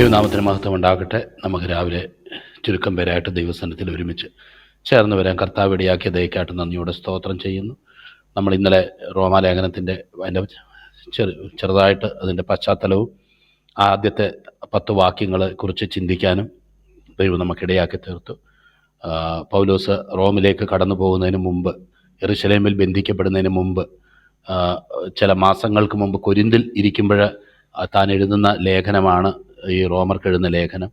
ദൈവനാമത്തിന് മഹത്വം ഉണ്ടാകട്ടെ. നമുക്ക് രാവിലെ ചുരുക്കം പേരായിട്ട് ദൈവസന്നിധിയിൽ ഒരുമിച്ച് ചേർന്ന് വരാൻ കർത്താവ് ഇടയാക്കിയ ദയക്കായിട്ട് നന്ദിയോടെ സ്തോത്രം ചെയ്യുന്നു. നമ്മൾ ഇന്നലെ റോമാലേഖനത്തിൻ്റെ അതിൻ്റെ ചെറുതായിട്ട് അതിൻ്റെ പശ്ചാത്തലവും ആദ്യത്തെ 10 വാക്യങ്ങളെ കുറിച്ച് ചിന്തിക്കാനും ദൈവം നമുക്കിടയാക്കി തീർത്തു. പൗലോസ് റോമിലേക്ക് കടന്നു പോകുന്നതിന് മുമ്പ്, യെരുശലേമിൽ ബന്ധിക്കപ്പെടുന്നതിന് മുമ്പ്, ചില മാസങ്ങൾക്ക് മുമ്പ് കൊരിന്തിൽ ഇരിക്കുമ്പോൾ താൻ എഴുതുന്ന ലേഖനമാണ് ഈ റോമർക്ക് എഴുതുന്ന ലേഖനം.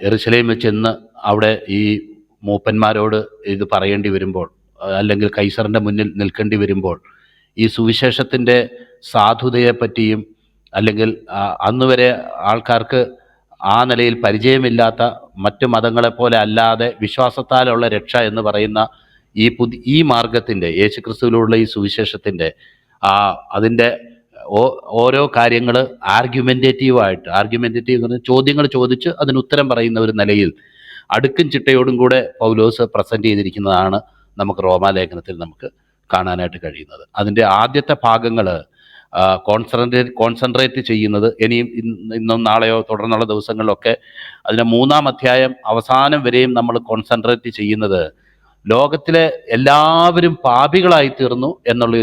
യെരുശലേമിൽ ചെന്ന് അവിടെ ഈ മൂപ്പന്മാരോട് ഇത് പറയേണ്ടി വരുമ്പോൾ, അല്ലെങ്കിൽ കൈസറിൻ്റെ മുന്നിൽ നിൽക്കേണ്ടി വരുമ്പോൾ, ഈ സുവിശേഷത്തിൻ്റെ സാധുതയെപ്പറ്റിയും, അല്ലെങ്കിൽ അന്ന് വരെ ആൾക്കാർക്ക് ആ നിലയിൽ പരിചയമില്ലാത്ത മറ്റു മതങ്ങളെപ്പോലെ അല്ലാതെ വിശ്വാസത്താലുള്ള രക്ഷ എന്ന് പറയുന്ന ഈ മാർഗത്തിൻ്റെ, യേശുക്രിസ്തുവിലുള്ള ഈ സുവിശേഷത്തിൻ്റെ അതിൻ്റെ ഓരോ കാര്യങ്ങൾ ആർഗ്യുമെൻറ്റേറ്റീവ് എന്ന് പറഞ്ഞാൽ ചോദ്യങ്ങൾ ചോദിച്ച് അതിന് ഉത്തരം പറയുന്ന ഒരു നിലയിൽ അടുക്കും ചിട്ടയോടും കൂടെ പൗലോസ് പ്രസൻറ്റ് ചെയ്തിരിക്കുന്നതാണ് നമുക്ക് റോമാലേഖനത്തിൽ നമുക്ക് കാണാനായിട്ട് കഴിയുന്നത്. അതിൻ്റെ ആദ്യത്തെ ഭാഗങ്ങൾ കോൺസെൻട്രേറ്റ് ചെയ്യുന്നത് ഇന്നും നാളെയോ തുടർന്നുള്ള ദിവസങ്ങളിലൊക്കെ അതിൻ്റെ 3-ാം അധ്യായം അവസാനം വരെയും നമ്മൾ കോൺസെൻട്രേറ്റ് ചെയ്യുന്നത് ലോകത്തിലെ എല്ലാവരും പാപികളായി തീർന്നു എന്നുള്ള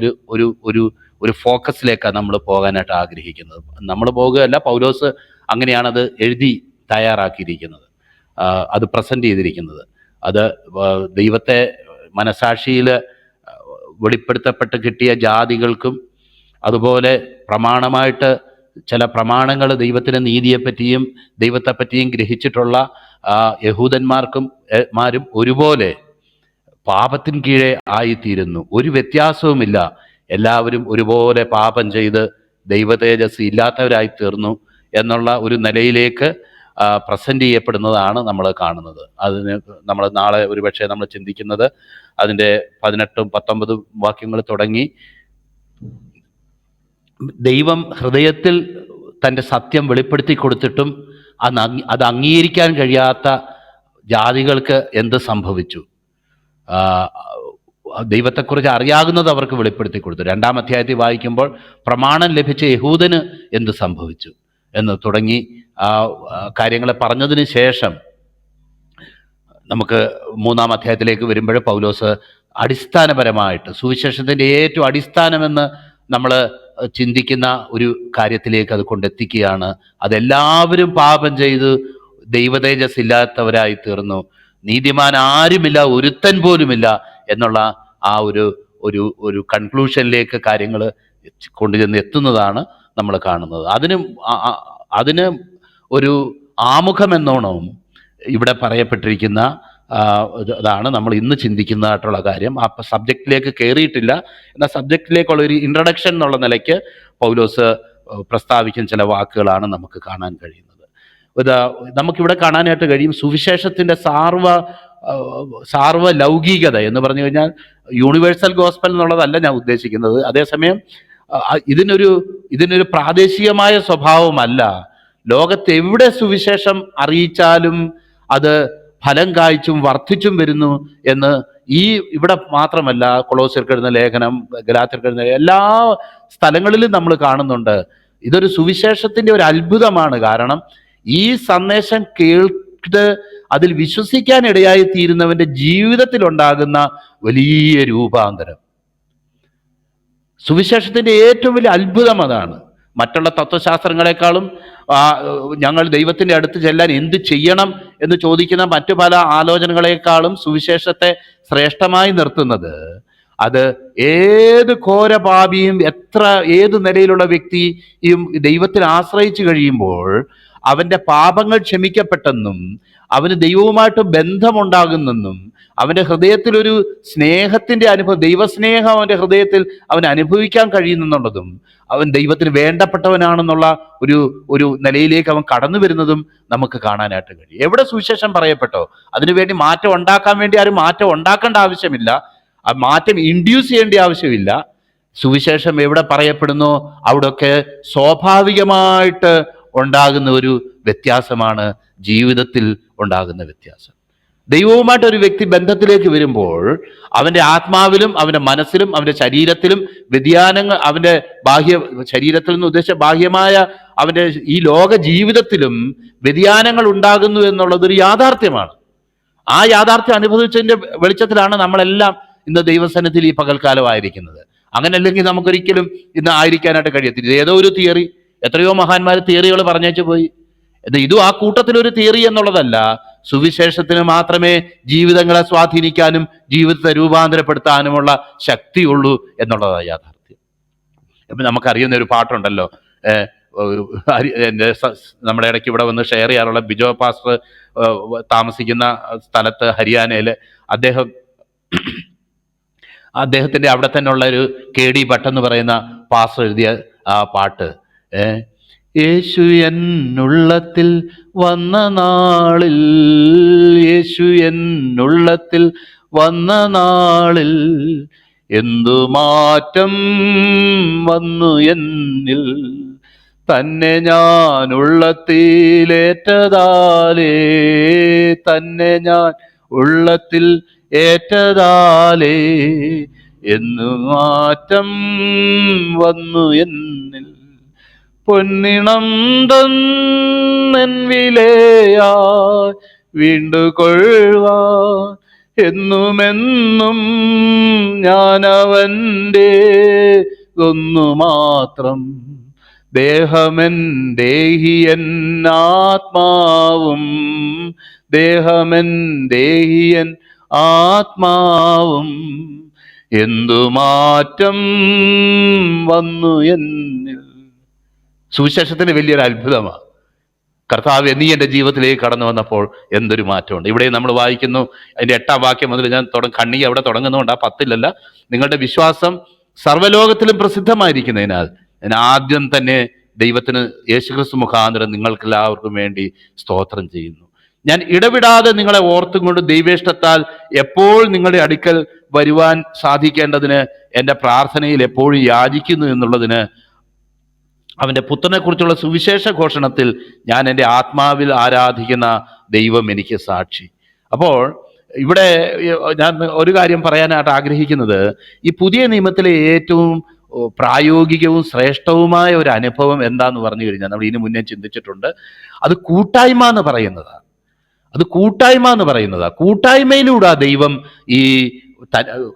ഒരു ഫോക്കസിലേക്കാണ് നമ്മൾ പോകാനായിട്ട് ആഗ്രഹിക്കുന്നത്. നമ്മൾ പോകുകയല്ല, പൗലോസ് അങ്ങനെയാണത് എഴുതി തയ്യാറാക്കിയിരിക്കുന്നത്, അത് പ്രസൻറ്റ് ചെയ്തിരിക്കുന്നത്. അത് ദൈവത്തെ മനസാക്ഷിയിൽ വെളിപ്പെടുത്തപ്പെട്ട് കിട്ടിയ ജാതികൾക്കും, അതുപോലെ പ്രമാണമായിട്ട് ചില പ്രമാണങ്ങൾ ദൈവത്തിൻ്റെ നീതിയെപ്പറ്റിയും ദൈവത്തെപ്പറ്റിയും ഗ്രഹിച്ചിട്ടുള്ള യഹൂദന്മാർക്കും ഒരുപോലെ പാപത്തിന് കീഴെ ആയിത്തീരുന്നു. ഒരു വ്യത്യാസവുമില്ല. എല്ലാവരും ഒരുപോലെ പാപം ചെയ്ത് ദൈവതേജസ് ഇല്ലാത്തവരായി തീർന്നു എന്നുള്ള ഒരു നിലയിലേക്ക് പ്രസൻറ്റ് ചെയ്യപ്പെടുന്നതാണ് നമ്മൾ കാണുന്നത്. അതിന് നമ്മൾ നാളെ ഒരുപക്ഷെ നമ്മൾ ചിന്തിക്കുന്നത് അതിൻ്റെ 18-19 വാക്യങ്ങൾ തുടങ്ങി ദൈവം ഹൃദയത്തിൽ തൻ്റെ സത്യം വെളിപ്പെടുത്തി കൊടുത്തിട്ടും അത് അംഗീകരിക്കാൻ കഴിയാത്ത ജാതികൾക്ക് എന്ത് സംഭവിച്ചു, ദൈവത്തെക്കുറിച്ച് അറിയാവുന്നത് അവർക്ക് വെളിപ്പെടുത്തി കൊടുത്തു. 2-ാം അധ്യായത്തിൽ വായിക്കുമ്പോൾ പ്രമാണം ലഭിച്ച യഹൂദന് എന്ത് സംഭവിച്ചു എന്ന് തുടങ്ങി കാര്യങ്ങളെ പറഞ്ഞതിന് ശേഷം നമുക്ക് 3-ാം അധ്യായത്തിലേക്ക് വരുമ്പോൾ പൗലോസ് അടിസ്ഥാനപരമായിട്ട് സുവിശേഷത്തിൻ്റെ ഏറ്റവും അടിസ്ഥാനമെന്ന് നമ്മൾ ചിന്തിക്കുന്ന ഒരു കാര്യത്തിലേക്ക് അത് കൊണ്ടെത്തിക്കുകയാണ്. അതെല്ലാവരും പാപം ചെയ്ത് ദൈവതേജസ് ഇല്ലാത്തവരായി തീർന്നു, നീതിമാൻ ആരുമില്ല, ഒരുത്തൻ പോലുമില്ല എന്നുള്ള ആ ഒരു കൺക്ലൂഷനിലേക്ക് കാര്യങ്ങൾ കൊണ്ടുചെന്ന് എത്തുന്നതാണ് നമ്മൾ കാണുന്നത്. അതിന് ഒരു ആമുഖമെന്നോണം ഇവിടെ പറയപ്പെട്ടിരിക്കുന്ന ഇതാണ് നമ്മൾ ഇന്ന് ചിന്തിക്കുന്നതായിട്ടുള്ള കാര്യം. ആ സബ്ജക്റ്റിലേക്ക് കയറിയിട്ടില്ല, എന്നാൽ സബ്ജക്റ്റിലേക്കുള്ള ഒരു ഇൻട്രഡക്ഷൻ എന്നുള്ള നിലയ്ക്ക് പൗലോസ് പ്രസ്താവിക്കുന്ന ചില വാക്കുകളാണ് നമുക്ക് കാണാൻ കഴിയുന്നത്. നമുക്കിവിടെ കാണാനായിട്ട് കഴിയും സുവിശേഷത്തിൻ്റെ സാർവ ലൗകികത എന്ന് പറഞ്ഞു കഴിഞ്ഞാൽ യൂണിവേഴ്സൽ ഗോസ്പൽ എന്നുള്ളതല്ല ഞാൻ ഉദ്ദേശിക്കുന്നത്. അതേസമയം ഇതിനൊരു പ്രാദേശികമായ സ്വഭാവമല്ല. ലോകത്തെവിടെ സുവിശേഷം അറിയിച്ചാലും അത് ഫലം കായ്ച്ചും വർദ്ധിച്ചും വരുന്നു എന്ന് ഇവിടെ മാത്രമല്ല, കൊളോസ്യർക്ക് എഴുതുന്ന ലേഖനം, ഗലാത്യർക്ക് എഴുതുന്ന എല്ലാ സ്ഥലങ്ങളിലും നമ്മൾ കാണുന്നുണ്ട്. ഇതൊരു സുവിശേഷത്തിൻ്റെ ഒരു അത്ഭുതമാണ്. കാരണം ഈ സന്ദേശം കേട്ട് അതിൽ വിശ്വസിക്കാൻ ഇടയായി തീരുന്നവൻ്റെ ജീവിതത്തിൽ ഉണ്ടാകുന്ന വലിയ രൂപാന്തരം, സുവിശേഷത്തിൻ്റെ ഏറ്റവും വലിയ അത്ഭുതം അതാണ്. മറ്റുള്ള തത്വശാസ്ത്രങ്ങളെക്കാളും ഞങ്ങൾ ദൈവത്തിൻ്റെ അടുത്ത് ചെല്ലാൻ എന്ത് ചെയ്യണം എന്ന് ചോദിക്കുന്ന മറ്റു പല ആലോചനകളെക്കാളും സുവിശേഷത്തെ ശ്രേഷ്ഠമായി നിർത്തുന്നത് അത് ഏത് ഘോരപാപിയും ഏത് നിലയിലുള്ള വ്യക്തിയും ദൈവത്തിൽ ആശ്രയിച്ചു കഴിയുമ്പോൾ അവൻ്റെ പാപങ്ങൾ ക്ഷമിക്കപ്പെട്ടെന്നും അവന് ദൈവവുമായിട്ട് ബന്ധമുണ്ടാകുന്നെന്നും അവൻ്റെ ഹൃദയത്തിലൊരു സ്നേഹത്തിൻ്റെ അനുഭവം, ദൈവസ്നേഹം അവൻ്റെ ഹൃദയത്തിൽ അവൻ അനുഭവിക്കാൻ കഴിയുന്നെന്നുള്ളതും അവൻ ദൈവത്തിന് വേണ്ടപ്പെട്ടവനാണെന്നുള്ള ഒരു നിലയിലേക്ക് അവൻ കടന്നു വരുന്നതും നമുക്ക് കാണാനായിട്ട് കഴിയും. എവിടെ സുവിശേഷം പറയപ്പെട്ടോ അതിനുവേണ്ടി മാറ്റം ഉണ്ടാക്കാൻ വേണ്ടി ആരും മാറ്റം ഉണ്ടാക്കേണ്ട ആവശ്യമില്ല, ആ മാറ്റം ഇൻഡ്യൂസ് ചെയ്യേണ്ട ആവശ്യമില്ല. സുവിശേഷം എവിടെ പറയപ്പെടുന്നോ അവിടെയൊക്കെ സ്വാഭാവികമായിട്ട് ഉണ്ടാകുന്ന ഒരു വ്യത്യാസമാണ് ജീവിതത്തിൽ ഉണ്ടാകുന്ന വ്യത്യാസം. ദൈവവുമായിട്ട് ഒരു വ്യക്തി ബന്ധത്തിലേക്ക് വരുമ്പോൾ അവന്റെ ആത്മാവിലും അവന്റെ മനസ്സിലും അവന്റെ ശരീരത്തിലും വ്യതിയാനങ്ങൾ, അവന്റെ ശരീരത്തിൽ നിന്ന് ഉദ്ദേശിച്ച ബാഹ്യമായ അവന്റെ ഈ ലോക ജീവിതത്തിലും വ്യതിയാനങ്ങൾ ഉണ്ടാകുന്നു എന്നുള്ളതൊരു യാഥാർത്ഥ്യമാണ്. ആ യാഥാർത്ഥ്യം അനുഭവിച്ചതിന്റെ വെളിച്ചത്തിലാണ് നമ്മളെല്ലാം ഇന്ന് ദൈവസന്നിധിയിൽ ഈ പകൽക്കാലമായിരിക്കുന്നത്. അങ്ങനെ അല്ലെങ്കിൽ നമുക്കൊരിക്കലും ഇന്ന് ആയിരിക്കാനായിട്ട് കഴിയത്തില്ല. ഇത് ഏതോ ഒരു തിയറി, എത്രയോ മഹാന്മാർ തിയറികൾ പറഞ്ഞേച്ചു പോയി. ഇതും ആ കൂട്ടത്തിലൊരു തിയറി എന്നുള്ളതല്ല. സുവിശേഷത്തിന് മാത്രമേ ജീവിതങ്ങളെ സ്വാധീനിക്കാനും ജീവിതത്തെ രൂപാന്തരപ്പെടുത്താനുമുള്ള ശക്തിയുള്ളൂ എന്നുള്ളതാണ് യാഥാർത്ഥ്യം. ഇപ്പം നമുക്കറിയുന്ന ഒരു പാട്ടുണ്ടല്ലോ, നമ്മുടെ ഇടയ്ക്ക് ഇവിടെ വന്ന് ഷെയർ ചെയ്യാറുള്ള ബിജോ പാസ്റ്റർ താമസിക്കുന്ന സ്ഥലത്ത് ഹരിയാനയിൽ അദ്ദേഹത്തിന്റെ അവിടെ തന്നെ ഉള്ള ഒരു KD ഭട്ട് എന്ന് പറയുന്ന പാസ്റ്റർ എഴുതിയ ആ പാട്ട്, യേശു എന്നുള്ളത്തിൽ വന്ന നാളിൽ, യേശു എന്നുള്ളത്തിൽ വന്ന നാളിൽ എന്തു മാറ്റം വന്നു എന്നിൽ, തന്നെ ഞാൻ ഉള്ളത്തിലേറ്റതാലേ, തന്നെ ഞാൻ ഉള്ളത്തിൽ ഏറ്റതാലേ എന്നു മാറ്റം വന്നു എന്നിൽ, പൊന്നിണം തന്നെൻ വിലയായി വീണ്ടുകൊള്ളുവാൻ എന്നുമെന്നും ഞാനവൻ്റെ ഒന്നു മാത്രം, ദേഹമെന്തേഹിയൻ ആത്മാവും, ദേഹമെന്തേഹിയൻ ആത്മാവും എന്തു മാറ്റം വന്നു എന്നിൽ. സുവിശേഷത്തിന് വലിയൊരു അത്ഭുതമാണ്. കർത്താവ് നീ എൻ്റെ ജീവിതത്തിലേക്ക് കടന്നു വന്നപ്പോൾ എന്തൊരു മാറ്റമുണ്ട്. ഇവിടെ നമ്മൾ വായിക്കുന്നു, അതിൻ്റെ 8-ാം വാക്യം മുതൽ ഞാൻ കണ്ണി അവിടെ തുടങ്ങുന്നതുകൊണ്ട് ആ 10-ലല്ല. നിങ്ങളുടെ വിശ്വാസം സർവ്വലോകത്തിലും പ്രസിദ്ധമായിരിക്കുന്നതിനാൽ ഞാൻ ആദ്യം തന്നെ ദൈവത്തിന് യേശുക്രിസ്തു മുഖാന്തരം നിങ്ങൾക്കെല്ലാവർക്കും വേണ്ടി സ്തോത്രം ചെയ്യുന്നു. ഞാൻ ഇടവിടാതെ നിങ്ങളെ ഓർത്തും കൊണ്ട് ദൈവേഷ്ടത്താൽ എപ്പോൾ നിങ്ങളുടെ അടുക്കൽ വരുവാൻ സാധിക്കേണ്ടതിന് എൻ്റെ പ്രാർത്ഥനയിൽ എപ്പോഴും യാചിക്കുന്നു എന്നുള്ളതിന് അവൻ്റെ പുത്രനെ കുറിച്ചുള്ള സുവിശേഷ ഘോഷണത്തിൽ ഞാൻ എൻ്റെ ആത്മാവിൽ ആരാധിക്കുന്ന ദൈവം എനിക്ക് സാക്ഷി. അപ്പോൾ ഇവിടെ ഞാൻ ഒരു കാര്യം പറയാനായിട്ട് ആഗ്രഹിക്കുന്നത്, ഈ പുതിയ നിയമത്തിലെ ഏറ്റവും പ്രായോഗികവും ശ്രേഷ്ഠവുമായ ഒരു അനുഭവം എന്താന്ന് പറഞ്ഞു കഴിഞ്ഞാൽ നമ്മൾ ഇതിനു മുന്നേ ചിന്തിച്ചിട്ടുണ്ട്. അത് കൂട്ടായ്മ എന്ന് പറയുന്നതാണ്. കൂട്ടായ്മയിലൂടെ ദൈവം ഈ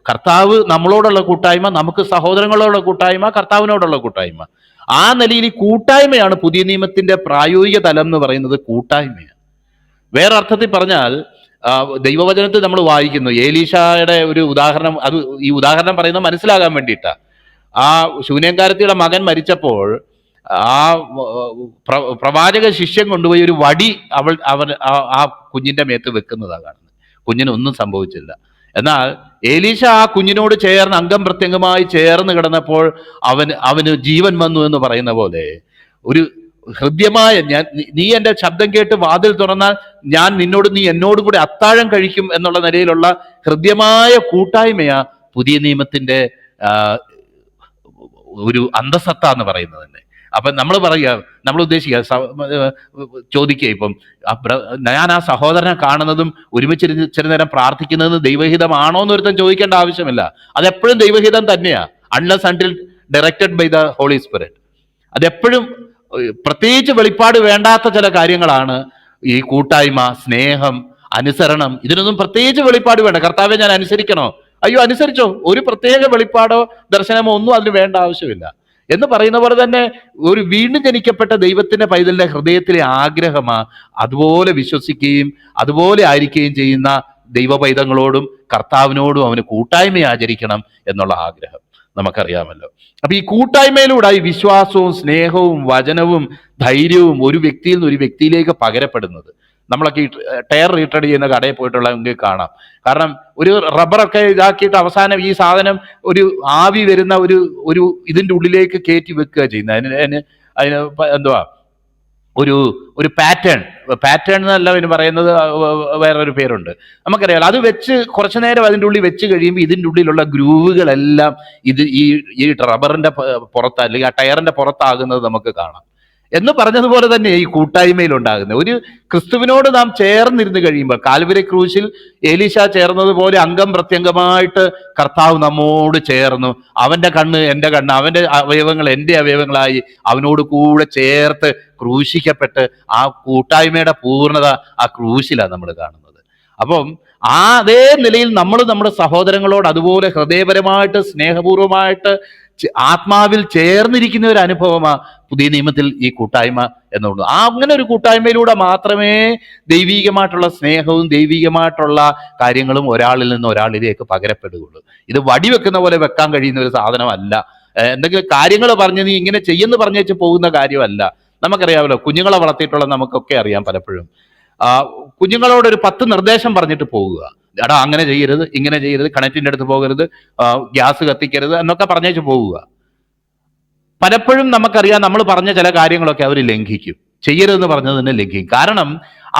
കർത്താവ് നമ്മളോടുള്ള കൂട്ടായ്മ, നമുക്ക് സഹോദരങ്ങളോടുള്ള കൂട്ടായ്മ, കർത്താവിനോടുള്ള കൂട്ടായ്മ, ആ നിലയിൽ ഈ കൂട്ടായ്മയാണ് പുതിയ നിയമത്തിന്റെ പ്രായോഗിക തലം എന്ന് പറയുന്നത്. കൂട്ടായ്മയാണ്. വേറെ അർത്ഥത്തിൽ പറഞ്ഞാൽ ദൈവവചനത്തിൽ നമ്മൾ വായിക്കുന്നു, ഏലീശായുടെ ഒരു ഉദാഹരണം, അത് ഈ ഉദാഹരണം പറയുന്നത് മനസ്സിലാകാൻ വേണ്ടിയിട്ടാണ്. ആ ശൂന്യംകാരത്തിയുടെ മകൻ മരിച്ചപ്പോൾ ആ പ്രവാചക ശിഷ്യൻ കൊണ്ടുപോയി ഒരു വടി അവൻ ആ കുഞ്ഞിന്റെ മേത്ത് വെക്കുന്നതാണ് കാണുന്നത്. കുഞ്ഞിനൊന്നും സംഭവിച്ചില്ല. എന്നാൽ ഏലീശ ആ കുഞ്ഞിനോട് ചേർന്ന് അംഗം പ്രത്യംഗമായി ചേർന്ന് കിടന്നപ്പോൾ അവന് ജീവൻ വന്നു എന്ന് പറയുന്ന പോലെ ഒരു ഹൃദ്യമായ, നീ എൻ്റെ ശബ്ദം കേട്ട് വാതിൽ തുറന്നാൽ ഞാൻ നീ എന്നോടും കൂടി അത്താഴം കഴിക്കും എന്നുള്ള നിലയിലുള്ള ഹൃദ്യമായ കൂട്ടായ്മയാ പുതിയ നിയമത്തിന്റെ ഒരു അന്തസത്ത എന്ന് പറയുന്നത് തന്നെ. അപ്പൊ നമ്മൾ ഉദ്ദേശിക്കുക, ചോദിക്കുക, ഇപ്പം ഞാൻ ആ സഹോദരനെ കാണുന്നതും ഒരുമിച്ച് ചെറു നേരം പ്രാർത്ഥിക്കുന്നതും ദൈവഹിതമാണോ എന്ന് ഒരുത്തൻ ചോദിക്കേണ്ട ആവശ്യമില്ല. അതെപ്പോഴും ദൈവഹിതം തന്നെയാ, unless until directed by the holy spirit. അതെപ്പോഴും പ്രത്യേകിച്ച് വെളിപ്പാട് വേണ്ടാത്ത ചില കാര്യങ്ങളാണ് ഈ കൂട്ടായ്മ, സ്നേഹം, അനുസരണം. ഇതിനൊന്നും പ്രത്യേകിച്ച് വെളിപ്പാട് വേണ്ട. കർത്താവെ ഞാൻ അനുസരിക്കണോ? അയ്യോ, അനുസരിച്ചോ, ഒരു പ്രത്യേക വെളിപ്പാടോ ദർശനമോ ഒന്നും അതിന് വേണ്ട ആവശ്യമില്ല എന്ന് പറയുന്ന പോലെ തന്നെ ഒരു വീണ്ടും ജനിക്കപ്പെട്ട ദൈവത്തിന്റെ പൈതലിന്റെ ഹൃദയത്തിലെ ആഗ്രഹമാ അതുപോലെ വിശ്വസിക്കുകയും അതുപോലെ ആയിരിക്കുകയും ചെയ്യുന്ന ദൈവ പൈതങ്ങളോടും കർത്താവിനോടും അവന് കൂട്ടായ്മ ആചരിക്കണം എന്നുള്ള ആഗ്രഹം നമുക്കറിയാമല്ലോ. അപ്പൊ ഈ കൂട്ടായ്മയിലൂടെ ഈ വിശ്വാസവും സ്നേഹവും വചനവും ധൈര്യവും ഒരു വ്യക്തിയിൽ നിന്ന് ഒരു വ്യക്തിയിലേക്ക് പകരപ്പെടുന്നത്. നമ്മളൊക്കെ ഈ ടയർ റീട്രേഡ് ചെയ്യുന്ന കടയിൽ പോയിട്ടുള്ളതെങ്കിൽ കാണാം. കാരണം ഒരു റബ്ബറൊക്കെ ഇതാക്കിയിട്ട് അവസാനം ഈ സാധനം ഒരു ആവി വരുന്ന ഒരു ഇതിൻ്റെ ഉള്ളിലേക്ക് കയറ്റി വെക്കുക ചെയ്യുന്നത്. അതിന് എന്തുവാ ഒരു പാറ്റേൺ എന്നല്ല ഇതിന് പറയുന്നത്, വേറൊരു പേരുണ്ട്, നമുക്കറിയാം. അത് വെച്ച് കുറച്ചു നേരം അതിൻ്റെ ഉള്ളിൽ വെച്ച് കഴിയുമ്പോൾ ഇതിൻ്റെ ഉള്ളിലുള്ള ഗ്രൂവുകളെല്ലാം ഈ റബ്ബറിന്റെ പുറത്ത് അല്ലെങ്കിൽ ആ ടയറിന്റെ പുറത്താകുന്നത് നമുക്ക് കാണാം. എന്ന് പറഞ്ഞതുപോലെ തന്നെ ഈ കൂട്ടായ്മയിൽ ഉണ്ടാകുന്നത്. ഒരു ക്രിസ്തുവിനോട് നാം ചേർന്നിരുന്ന് കഴിയുമ്പോൾ, കാൽവരി ക്രൂശിൽ ഏലീശ ചേർന്നതുപോലെ അംഗം പ്രത്യംഗമായിട്ട് കർത്താവ് നമ്മോട് ചേർന്നു. അവന്റെ കണ്ണ് എൻ്റെ കണ്ണ്, അവന്റെ അവയവങ്ങൾ എൻ്റെ അവയവങ്ങളായി അവനോട് കൂടെ ചേർത്ത് ക്രൂശിക്കപ്പെട്ട് ആ കൂട്ടായ്മയുടെ പൂർണ്ണത ആ ക്രൂശിലാണ് നമ്മൾ കാണുന്നത്. അപ്പം അതേ നിലയിൽ നമ്മൾ നമ്മുടെ സഹോദരങ്ങളോട് അതുപോലെ ഹൃദയപരമായിട്ട് സ്നേഹപൂർവമായിട്ട് ആത്മാവിൽ ചേർന്നിരിക്കുന്ന ഒരു അനുഭവമാണ് പുതിയ നിയമത്തിൽ ഈ കൂട്ടായ്മ എന്നുള്ളത്. അങ്ങനെ ഒരു കൂട്ടായ്മയിലൂടെ മാത്രമേ ദൈവീകമായിട്ടുള്ള സ്നേഹവും ദൈവീകമായിട്ടുള്ള കാര്യങ്ങളും ഒരാളിൽ നിന്ന് ഒരാളിലേക്ക് പകരപ്പെടുകയുള്ളൂ. ഇത് വടിവെക്കുന്ന പോലെ വെക്കാൻ കഴിയുന്ന ഒരു സാധനമല്ല. എന്തെങ്കിലും കാര്യങ്ങൾ പറഞ്ഞ് നീ ഇങ്ങനെ ചെയ്യുന്നു പറഞ്ഞു വെച്ച് പോകുന്ന കാര്യമല്ല. നമുക്കറിയാമല്ലോ, കുഞ്ഞുങ്ങളെ വളർത്തിയിട്ടുള്ള നമുക്കൊക്കെ അറിയാം. പലപ്പോഴും കുഞ്ഞുങ്ങളോട് ഒരു 10 നിർദ്ദേശം പറഞ്ഞിട്ട് പോകുക. എടാ അങ്ങനെ ചെയ്യരുത്, ഇങ്ങനെ ചെയ്യരുത്, കിണറ്റിൻ്റെ അടുത്ത് പോകരുത്, ഗ്യാസ് കത്തിക്കരുത് എന്നൊക്കെ പറഞ്ഞേച്ച് പോവുക. പലപ്പോഴും നമുക്കറിയാം, നമ്മൾ പറഞ്ഞ ചില കാര്യങ്ങളൊക്കെ അവർ ലംഘിക്കും. ചെയ്യരുതെന്ന് പറഞ്ഞത് തന്നെ ലംഘിക്കും. കാരണം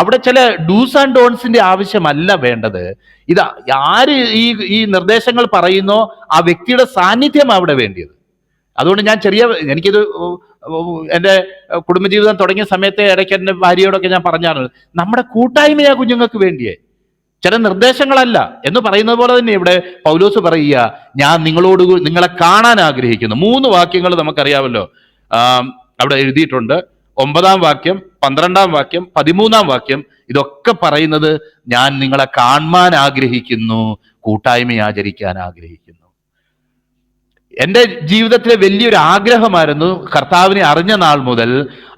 അവിടെ ചില ഡൂസ് ആൻഡ് ഡോൺസിന്റെ ആവശ്യമല്ല വേണ്ടത്. ഇത് ആര് ഈ നിർദ്ദേശങ്ങൾ പറയുന്നോ ആ വ്യക്തിയുടെ സാന്നിധ്യം അവിടെ വേണ്ടിയത്. അതുകൊണ്ട് ഞാൻ എനിക്കിത് എൻ്റെ കുടുംബജീവിതം തുടങ്ങിയ സമയത്തെ ഇടയ്ക്ക് എൻ്റെ ഭാര്യയോടൊക്കെ ഞാൻ പറഞ്ഞാണ്, നമ്മുടെ കൂട്ടായ്മയാ കുഞ്ഞുങ്ങൾക്ക് വേണ്ടിയേ, ചില നിർദ്ദേശങ്ങളല്ല എന്ന് പറയുന്നത് പോലെ തന്നെ ഇവിടെ പൗലോസ് പറയുക, ഞാൻ നിങ്ങളെ കാണാൻ ആഗ്രഹിക്കുന്നു. 3 വാക്യങ്ങൾ നമുക്കറിയാമല്ലോ, അവിടെ എഴുതിയിട്ടുണ്ട്. 9-ാം വാക്യം, 12-ാം വാക്യം, 13-ാം വാക്യം. ഇതൊക്കെ പറയുന്നത് ഞാൻ നിങ്ങളെ കാണാൻ ആഗ്രഹിക്കുന്നു, കൂട്ടായ്മ ആചരിക്കാൻ ആഗ്രഹിക്കുന്നു. എൻ്റെ ജീവിതത്തിലെ വലിയൊരു ആഗ്രഹമായിരുന്നു കർത്താവിനെ അറിഞ്ഞ നാൾ മുതൽ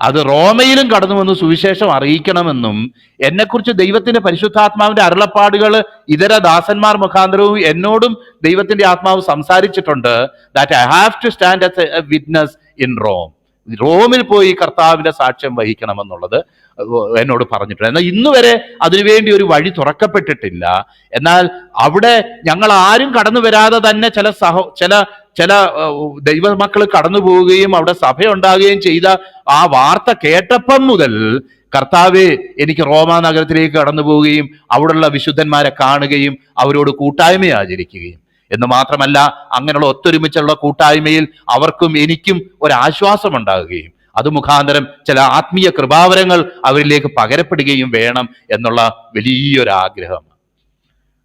അത് റോമയിലും കടന്നു വന്ന് സുവിശേഷം അറിയിക്കണമെന്നും, എന്നെക്കുറിച്ച് ദൈവത്തിന്റെ പരിശുദ്ധാത്മാവിന്റെ അരുളപ്പാടുകൾ ഇതര ദാസന്മാർ മുഖാന്തരവും എന്നോടും ദൈവത്തിന്റെ ആത്മാവ് സംസാരിച്ചിട്ടുണ്ട്. That I have to stand as a witness in Rome. റോമിൽ പോയി കർത്താവിന്റെ സാക്ഷ്യം വഹിക്കണമെന്നുള്ളത് എന്നോട് പറഞ്ഞിട്ടുണ്ട്. എന്നാൽ ഇന്ന് വരെ അതിനുവേണ്ടി ഒരു വഴി തുറക്കപ്പെട്ടിട്ടില്ല. എന്നാൽ അവിടെ ഞങ്ങൾ ആരും കടന്നു വരാതെ തന്നെ ചില ദൈവമക്കൾ കടന്നു പോവുകയും അവിടെ സഭയുണ്ടാകുകയും ചെയ്ത ആ വാർത്ത കേട്ടപ്പം മുതൽ കർത്താവേ, എനിക്ക് റോമാ നഗരത്തിലേക്ക് കടന്നു പോവുകയും അവിടെയുള്ള വിശുദ്ധന്മാരെ കാണുകയും അവരോട് കൂട്ടായ്മ ആചരിക്കുകയും എന്ന് മാത്രമല്ല, അങ്ങനെയുള്ള ഒത്തൊരുമിച്ചുള്ള കൂട്ടായ്മയിൽ അവർക്കും എനിക്കും ഒരാശ്വാസം ഉണ്ടാകുകയും അത് മുഖാന്തരം ചില ആത്മീയ കൃപാവരങ്ങൾ അവരിലേക്ക് പകരപ്പെടുകയും വേണം എന്നുള്ള വലിയൊരാഗ്രഹം.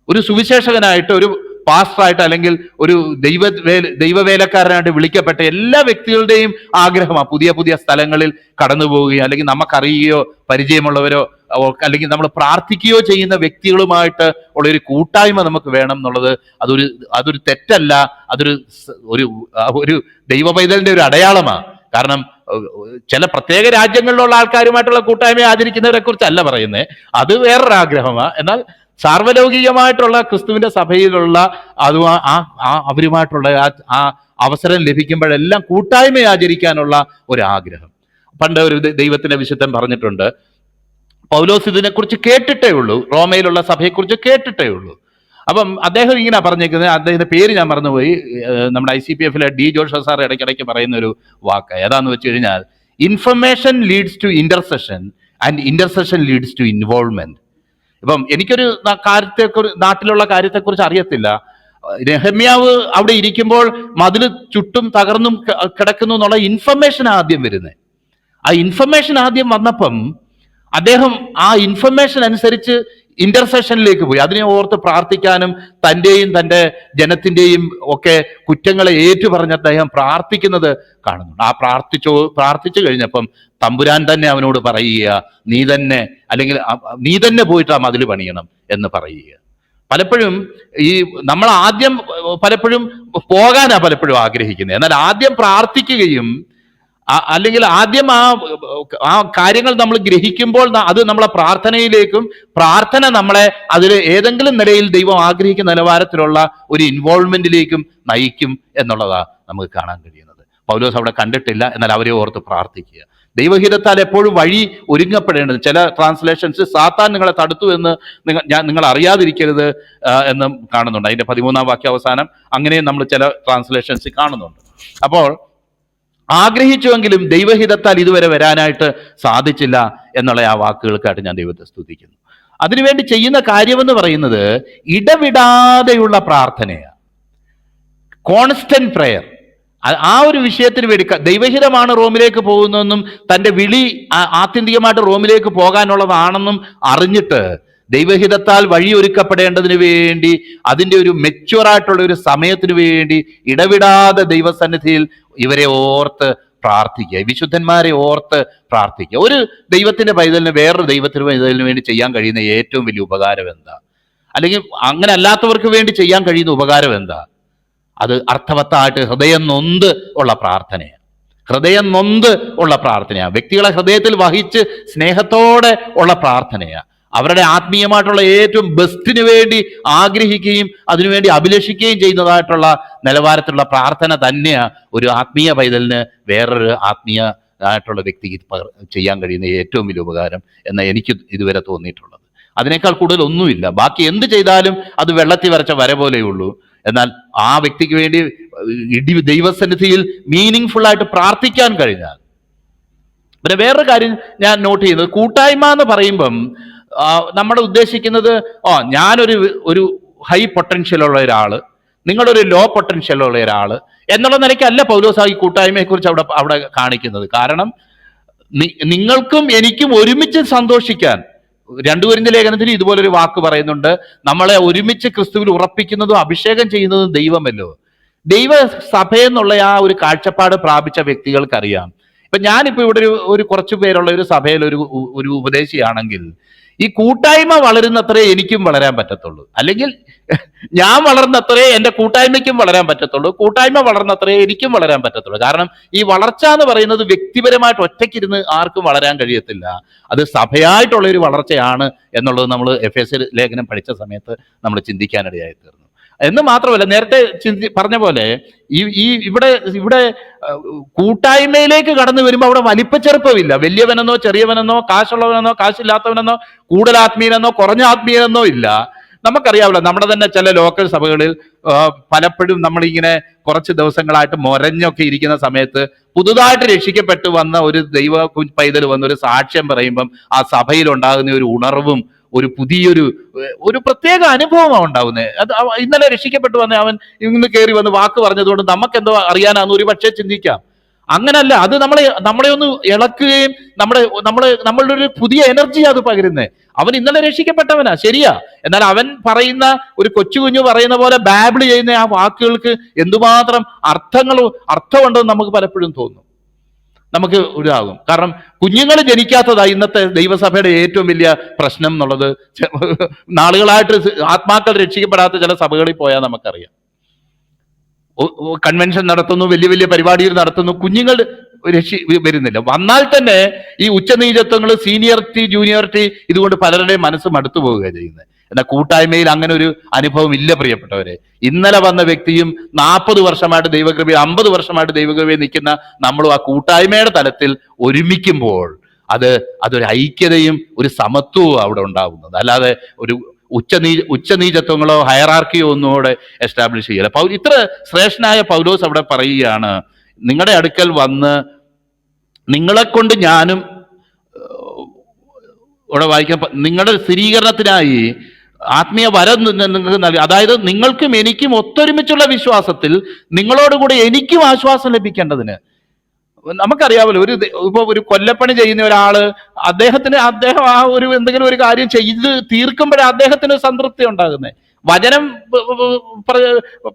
ഒരു സുവിശേഷകനായിട്ട്, ഒരു പാസ്റ്ററായിട്ട്, അല്ലെങ്കിൽ ഒരു ദൈവവേലക്കാരനായിട്ട് വിളിക്കപ്പെട്ട എല്ലാ വ്യക്തികളുടെയും ആഗ്രഹമാണ് പുതിയ പുതിയ സ്ഥലങ്ങളിൽ കടന്നു പോവുകയോ അല്ലെങ്കിൽ നമുക്കറിയുകയോ പരിചയമുള്ളവരോ അല്ലെങ്കിൽ നമ്മൾ പ്രാർത്ഥിക്കുകയോ ചെയ്യുന്ന വ്യക്തികളുമായിട്ട് ഉള്ളൊരു കൂട്ടായ്മ നമുക്ക് വേണം എന്നുള്ളത് അതൊരു തെറ്റല്ല. ഒരു ദൈവ പൈതലിന്റെ ഒരു അടയാളമാണ്. കാരണം ചില പ്രത്യേക രാജ്യങ്ങളിലുള്ള ആൾക്കാരുമായിട്ടുള്ള കൂട്ടായ്മ ആചരിക്കുന്നവരെ കുറിച്ചല്ല പറയുന്നത്, അത് വേറൊരാഗ്രഹമാണ്. എന്നാൽ സാർവലൗകികമായിട്ടുള്ള ക്രിസ്തുവിന്റെ സഭയിലുള്ള അവരുമായിട്ടുള്ള ആ അവസരം ലഭിക്കുമ്പോഴെല്ലാം കൂട്ടായ്മ ആചരിക്കാനുള്ള ഒരാഗ്രഹം. പണ്ട് ഒരു ദൈവത്തിന്റെ വിശുദ്ധൻ പറഞ്ഞിട്ടുണ്ട്, പൗലോസ് ഇതിനെക്കുറിച്ച് കേട്ടിട്ടേ ഉള്ളൂ, റോമയിലുള്ള സഭയെക്കുറിച്ച് കേട്ടിട്ടേ ഉള്ളൂ. അപ്പം അദ്ദേഹം ഇങ്ങനെ പറഞ്ഞേക്കുന്നത്, അദ്ദേഹത്തിന്റെ പേര് ഞാൻ മറന്നുപോയി, നമ്മുടെ ICPF ഡി ജോഷ സാർ ഇടയ്ക്കിടയ്ക്ക് പറയുന്ന ഒരു വാക്ക് ഏതാന്ന് വെച്ച് കഴിഞ്ഞാൽ, information leads to intercession and intercession leads to involvement. ഇപ്പം എനിക്കൊരു നാട്ടിലുള്ള കാര്യത്തെക്കുറിച്ച് അറിയത്തില്ല. നെഹമ്യാവ് അവിടെ ഇരിക്കുമ്പോൾ മതില് ചുട്ടും തകർന്നും കിടക്കുന്നു എന്നുള്ള ഇൻഫർമേഷൻ ആദ്യം വരുന്നത്. ആ ഇൻഫർമേഷൻ ആദ്യം വന്നപ്പം അദ്ദേഹം ആ ഇൻഫർമേഷൻ അനുസരിച്ച് ഇന്റർസെഷനിലേക്ക് പോയി. അതിനെ ഓർത്ത് പ്രാർത്ഥിക്കാനും തൻ്റെയും തൻ്റെ ജനത്തിൻ്റെയും ഒക്കെ കുറ്റങ്ങളെ ഏറ്റുപറഞ്ഞ് അദ്ദേഹം പ്രാർത്ഥിക്കുന്നത് കാണുന്നുണ്ട്. ആ പ്രാർത്ഥിച്ചു കഴിഞ്ഞപ്പം തമ്പുരാൻ തന്നെ അവനോട് പറയുക, നീ തന്നെ പോയിട്ട് ആ മതിൽ പണിയണം എന്ന് പറയുക. പലപ്പോഴും നമ്മൾ പലപ്പോഴും പോകാനാ പലപ്പോഴും ആഗ്രഹിക്കുന്നത്. എന്നാൽ ആദ്യം പ്രാർത്ഥിക്കുകയും അല്ലെങ്കിൽ ആദ്യം ആ കാര്യങ്ങൾ നമ്മൾ ഗ്രഹിക്കുമ്പോൾ അത് നമ്മളെ പ്രാർത്ഥനയിലേക്കും, പ്രാർത്ഥന നമ്മളെ അതിൽ ഏതെങ്കിലും നിലയിൽ ദൈവം ആഗ്രഹിക്കുന്ന നിലവാരത്തിലുള്ള ഒരു ഇൻവോൾവ്മെന്റിലേക്കും നയിക്കും എന്നുള്ളതാ നമുക്ക് കാണാൻ കഴിയുന്നത്. പൗലോസ് അവിടെ കണ്ടിട്ടില്ല, എന്നാൽ അവരെ ഓർത്ത് പ്രാർത്ഥിക്കുക. ദൈവഹിതത്താൽ എപ്പോഴും വഴി ഒരുങ്ങപ്പെടേണ്ടത്. ചില ട്രാൻസ്ലേഷൻസ് സാത്താൻ നിങ്ങളെ തടുത്തു എന്ന് നിങ്ങൾ അറിയാതിരിക്കരുത് എന്നും കാണുന്നുണ്ട്. അതിന്റെ 13-ാം വാക്യ അവസാനം അങ്ങനെയും നമ്മൾ ചില ട്രാൻസ്ലേഷൻസ് കാണുന്നുണ്ട്. അപ്പോൾ ആഗ്രഹിച്ചുവെങ്കിലും ദൈവഹിതത്താൽ ഇതുവരെ വരാനായിട്ട് സാധിച്ചില്ല എന്നുള്ള ആ വാക്കുകൾക്കായിട്ട് ഞാൻ ദൈവത്തെ സ്തുതിക്കുന്നു. അതിനുവേണ്ടി ചെയ്യുന്ന കാര്യമെന്ന് പറയുന്നത് ഇടവിടാതെയുള്ള പ്രാർത്ഥനയാണ്, കോൺസ്റ്റന്റ് പ്രെയർ. ആ ഒരു വിഷയത്തിന് വേണ്ടി ദൈവഹിതമാണ് റോമിലേക്ക് പോകുന്നതെന്നും തൻ്റെ വിളി ആത്യന്തികമായിട്ട് റോമിലേക്ക് പോകാനുള്ളതാണെന്നും അറിഞ്ഞിട്ട് ദൈവഹിതത്താൽ വഴിയൊരുക്കപ്പെടേണ്ടതിന് വേണ്ടി അതിൻ്റെ ഒരു മെച്യൂറായിട്ടുള്ള ഒരു സമയത്തിന് വേണ്ടി ഇടവിടാതെ ദൈവസന്നിധിയിൽ ഇവരെ ഓർത്ത് പ്രാർത്ഥിക്കുക, വിശുദ്ധന്മാരെ ഓർത്ത് പ്രാർത്ഥിക്കുക. ഒരു ദൈവത്തിന്റെ പൈതലിന് വേറൊരു ദൈവത്തിന് പൈതലിന് വേണ്ടി ചെയ്യാൻ കഴിയുന്ന ഏറ്റവും വലിയ ഉപകാരം എന്താ? അല്ലെങ്കിൽ അങ്ങനെ അല്ലാത്തവർക്ക് വേണ്ടി ചെയ്യാൻ കഴിയുന്ന ഉപകാരം എന്താ? അത് അർത്ഥവത്തായിട്ട് ഹൃദയം നൊന്ത് ഉള്ള പ്രാർത്ഥനയാണ്. ഹൃദയം നൊന്ത് ഉള്ള പ്രാർത്ഥനയാണ്. വ്യക്തികളെ ഹൃദയത്തിൽ വഹിച്ച് സ്നേഹത്തോടെ ഉള്ള പ്രാർത്ഥനയാണ്. അവരുടെ ആത്മീയമായിട്ടുള്ള ഏറ്റവും ബെസ്റ്റിന് വേണ്ടി ആഗ്രഹിക്കുകയും അതിനുവേണ്ടി അഭിലഷിക്കുകയും ചെയ്യുന്നതായിട്ടുള്ള നിലവാരത്തിലുള്ള പ്രാർത്ഥന തന്നെയാണ് ഒരു ആത്മീയ പൈതലിന് വേറൊരു ആത്മീയമായിട്ടുള്ള വ്യക്തിക്ക് ചെയ്യാൻ കഴിയുന്ന ഏറ്റവും വലിയ ഉപകാരം എന്ന് എനിക്ക് ഇതുവരെ തോന്നിയിട്ടുള്ളത്. അതിനേക്കാൾ കൂടുതൽ ഒന്നുമില്ല. ബാക്കി എന്ത് ചെയ്താലും അത് വെള്ളത്തിൽ വരച്ച വര പോലെയുള്ളൂ. എന്നാൽ ആ വ്യക്തിക്ക് വേണ്ടി ദൈവസന്നിധിയിൽ മീനിങ് ഫുൾ ആയിട്ട് പ്രാർത്ഥിക്കാൻ കഴിഞ്ഞാൽ. പിന്നെ വേറൊരു കാര്യം ഞാൻ നോട്ട് ചെയ്യുന്നത്, കൂട്ടായ്മ എന്ന് പറയുമ്പം നമ്മൾ ഉദ്ദേശിക്കുന്നത് ഞാനൊരു ഹൈ പൊട്ടൻഷ്യലുള്ള ഒരാള്, നിങ്ങളൊരു ലോ പൊട്ടൻഷ്യലുള്ള ഒരാള് എന്നുള്ള നിലയ്ക്കല്ല പൗലോസ് ഈ കൂട്ടായ്മയെക്കുറിച്ച് അവിടെ കാണിക്കുന്നത്. കാരണം നിങ്ങൾക്കും എനിക്കും ഒരുമിച്ച് സന്തോഷിക്കാൻ 2 കൊരിന്ത്യർ ലേഖനത്തിൽ ഇതുപോലൊരു വാക്ക് പറയുന്നുണ്ട്. നമ്മളെ ഒരുമിച്ച് ക്രിസ്തുവിൽ ഉറപ്പിക്കുന്നതും അഭിഷേകം ചെയ്യുന്നതും ദൈവമല്ലോ. ദൈവ സഭയെന്നുള്ള ആ ഒരു കാഴ്ചപ്പാട് പ്രാപിച്ച വ്യക്തികൾക്കറിയാം. ഇപ്പൊ ഞാനിപ്പോ ഇവിടെ ഒരു കുറച്ചു പേരുള്ള ഒരു സഭയിൽ ഒരു ഉപദേശിയാണെങ്കിൽ ഈ കൂട്ടായ്മ വളരുന്നത്രേ എനിക്കും വളരാൻ പറ്റത്തുള്ളൂ. അല്ലെങ്കിൽ ഞാൻ വളർന്നത്രേ എൻ്റെ കൂട്ടായ്മയ്ക്കും വളരാൻ പറ്റത്തുള്ളൂ. കൂട്ടായ്മ വളർന്നത്രേ എനിക്കും വളരാൻ പറ്റത്തുള്ളൂ. കാരണം ഈ വളർച്ച എന്ന് പറയുന്നത് വ്യക്തിപരമായിട്ട് ഒറ്റയ്ക്കിരുന്ന് ആർക്കും വളരാൻ കഴിയത്തില്ല. അത് സഭയായിട്ടുള്ള ഒരു വളർച്ചയാണ് എന്നുള്ളത് നമ്മൾ എഫേസ്യർ ലേഖനം പഠിച്ച സമയത്ത് നമ്മൾ ചിന്തിക്കാനിടയായി തീർന്നു. എന്ന് മാത്രമല്ല, നേരത്തെ പറഞ്ഞ പോലെ ഇവിടെ കൂട്ടായ്മയിലേക്ക് കടന്നു വരുമ്പോൾ അവിടെ വലിപ്പച്ചെറുപ്പമില്ല. വലിയവനെന്നോ ചെറിയവനെന്നോ കാശുള്ളവനെന്നോ കാശില്ലാത്തവനെന്നോ കൂടുതൽ ആത്മീയനെന്നോ കുറഞ്ഞ ആത്മീയനെന്നോ ഇല്ല. നമുക്കറിയാമല്ലോ, നമ്മുടെ തന്നെ ചില ലോക്കൽ സഭകളിൽ പലപ്പോഴും നമ്മളിങ്ങനെ കുറച്ച് ദിവസങ്ങളായിട്ട് മൊരഞ്ഞൊക്കെ ഇരിക്കുന്ന സമയത്ത് പുതുതായിട്ട് രക്ഷിക്കപ്പെട്ടു വന്ന ഒരു ദൈവ പൈതൽ വന്ന ഒരു സാക്ഷ്യം പറയുമ്പം ആ സഭയിൽ ഉണ്ടാകുന്ന ഒരു ഉണർവും ഒരു പുതിയൊരു പ്രത്യേക അനുഭവമാണ് ഉണ്ടാവുന്നത്. അത് ഇന്നലെ രക്ഷിക്കപ്പെട്ടു വന്ന അവൻ ഇന്ന് കയറി വന്ന് വാക്ക് പറഞ്ഞതുകൊണ്ട് നമുക്കെന്തോ അറിയാനാന്ന് ഒരു പക്ഷേ ചിന്തിക്കാം. അങ്ങനല്ല, അത് നമ്മളെ ഒന്ന് ഇളക്കുകയും നമ്മളുടെ ഒരു പുതിയ എനർജി അത് പകരുന്നേ. അവൻ ഇന്നലെ രക്ഷിക്കപ്പെട്ടവനാ, ശരിയാ. എന്നാൽ അവൻ പറയുന്ന ഒരു കൊച്ചു പറയുന്ന പോലെ ബാബിൾ ചെയ്യുന്ന ആ വാക്കുകൾക്ക് എന്തുമാത്രം അർത്ഥമുണ്ടെന്ന് നമുക്ക് പലപ്പോഴും തോന്നും, നമുക്ക് ഇതാകും. കാരണം കുഞ്ഞുങ്ങൾ ജനിക്കാത്തതാ ഇന്നത്തെ ദൈവസഭയുടെ ഏറ്റവും വലിയ പ്രശ്നം എന്നുള്ളത്. നാളുകളായിട്ട് ആത്മാക്കൾ രക്ഷിക്കപ്പെടാത്ത ചില സഭകളിൽ പോയാൽ നമുക്കറിയാം. കൺവെൻഷൻ നടത്തുന്നു, വലിയ വലിയ പരിപാടികൾ നടത്തുന്നു, കുഞ്ഞുങ്ങൾ വരുന്നില്ല. വന്നാൽ തന്നെ ഈ ഉച്ചനീചത്വങ്ങൾ, സീനിയറിറ്റി ജൂനിയറിറ്റി ഇതുകൊണ്ട് പലരുടെയും മനസ്സ് മടുത്തു പോവുകയാണ് ചെയ്യുന്നത്. എന്നാൽ കൂട്ടായ്മയിൽ അങ്ങനെ ഒരു അനുഭവം ഇല്ല പ്രിയപ്പെട്ടവരെ. ഇന്നലെ വന്ന വ്യക്തിയും 40 വർഷമായിട്ട് ദൈവകൃപ, 50 വർഷമായിട്ട് ദൈവകൃപയിൽ നിൽക്കുന്ന നമ്മളും ആ കൂട്ടായ്മയുടെ തലത്തിൽ ഒരുമിക്കുമ്പോൾ അതൊരു ഐക്യതയും ഒരു സമത്വവും അവിടെ ഉണ്ടാകുന്നത്. അല്ലാതെ ഒരു ഉച്ചനീചത്വങ്ങളോ ഹയറാർക്കിയോ ഒന്നും അവിടെ എസ്റ്റാബ്ലിഷ് ചെയ്യില്ല. ഇത്ര ശ്രേഷ്ഠനായ പൗലോസ് അവിടെ പറയുകയാണ്, നിങ്ങളുടെ അടുക്കൽ വന്ന് നിങ്ങളെ കൊണ്ട് ഞാനും ഇവിടെ വായിക്കാൻ, നിങ്ങളുടെ സ്ഥിരീകരണത്തിനായി ആത്മീയ വരം നിങ്ങൾക്ക് നൽകി. അതായത് നിങ്ങൾക്കും എനിക്കും ഒത്തൊരുമിച്ചുള്ള വിശ്വാസത്തിൽ നിങ്ങളോടുകൂടി എനിക്കും ആശ്വാസം ലഭിക്കേണ്ടതിന്. നമുക്കറിയാമല്ലോ, ഒരു കൊല്ലപ്പണി ചെയ്യുന്ന ഒരാള് അദ്ദേഹം ആ എന്തെങ്കിലും ഒരു കാര്യം ചെയ്ത് തീർക്കുമ്പോഴേ അദ്ദേഹത്തിന് സംതൃപ്തി ഉണ്ടാകുന്നത്. വചനം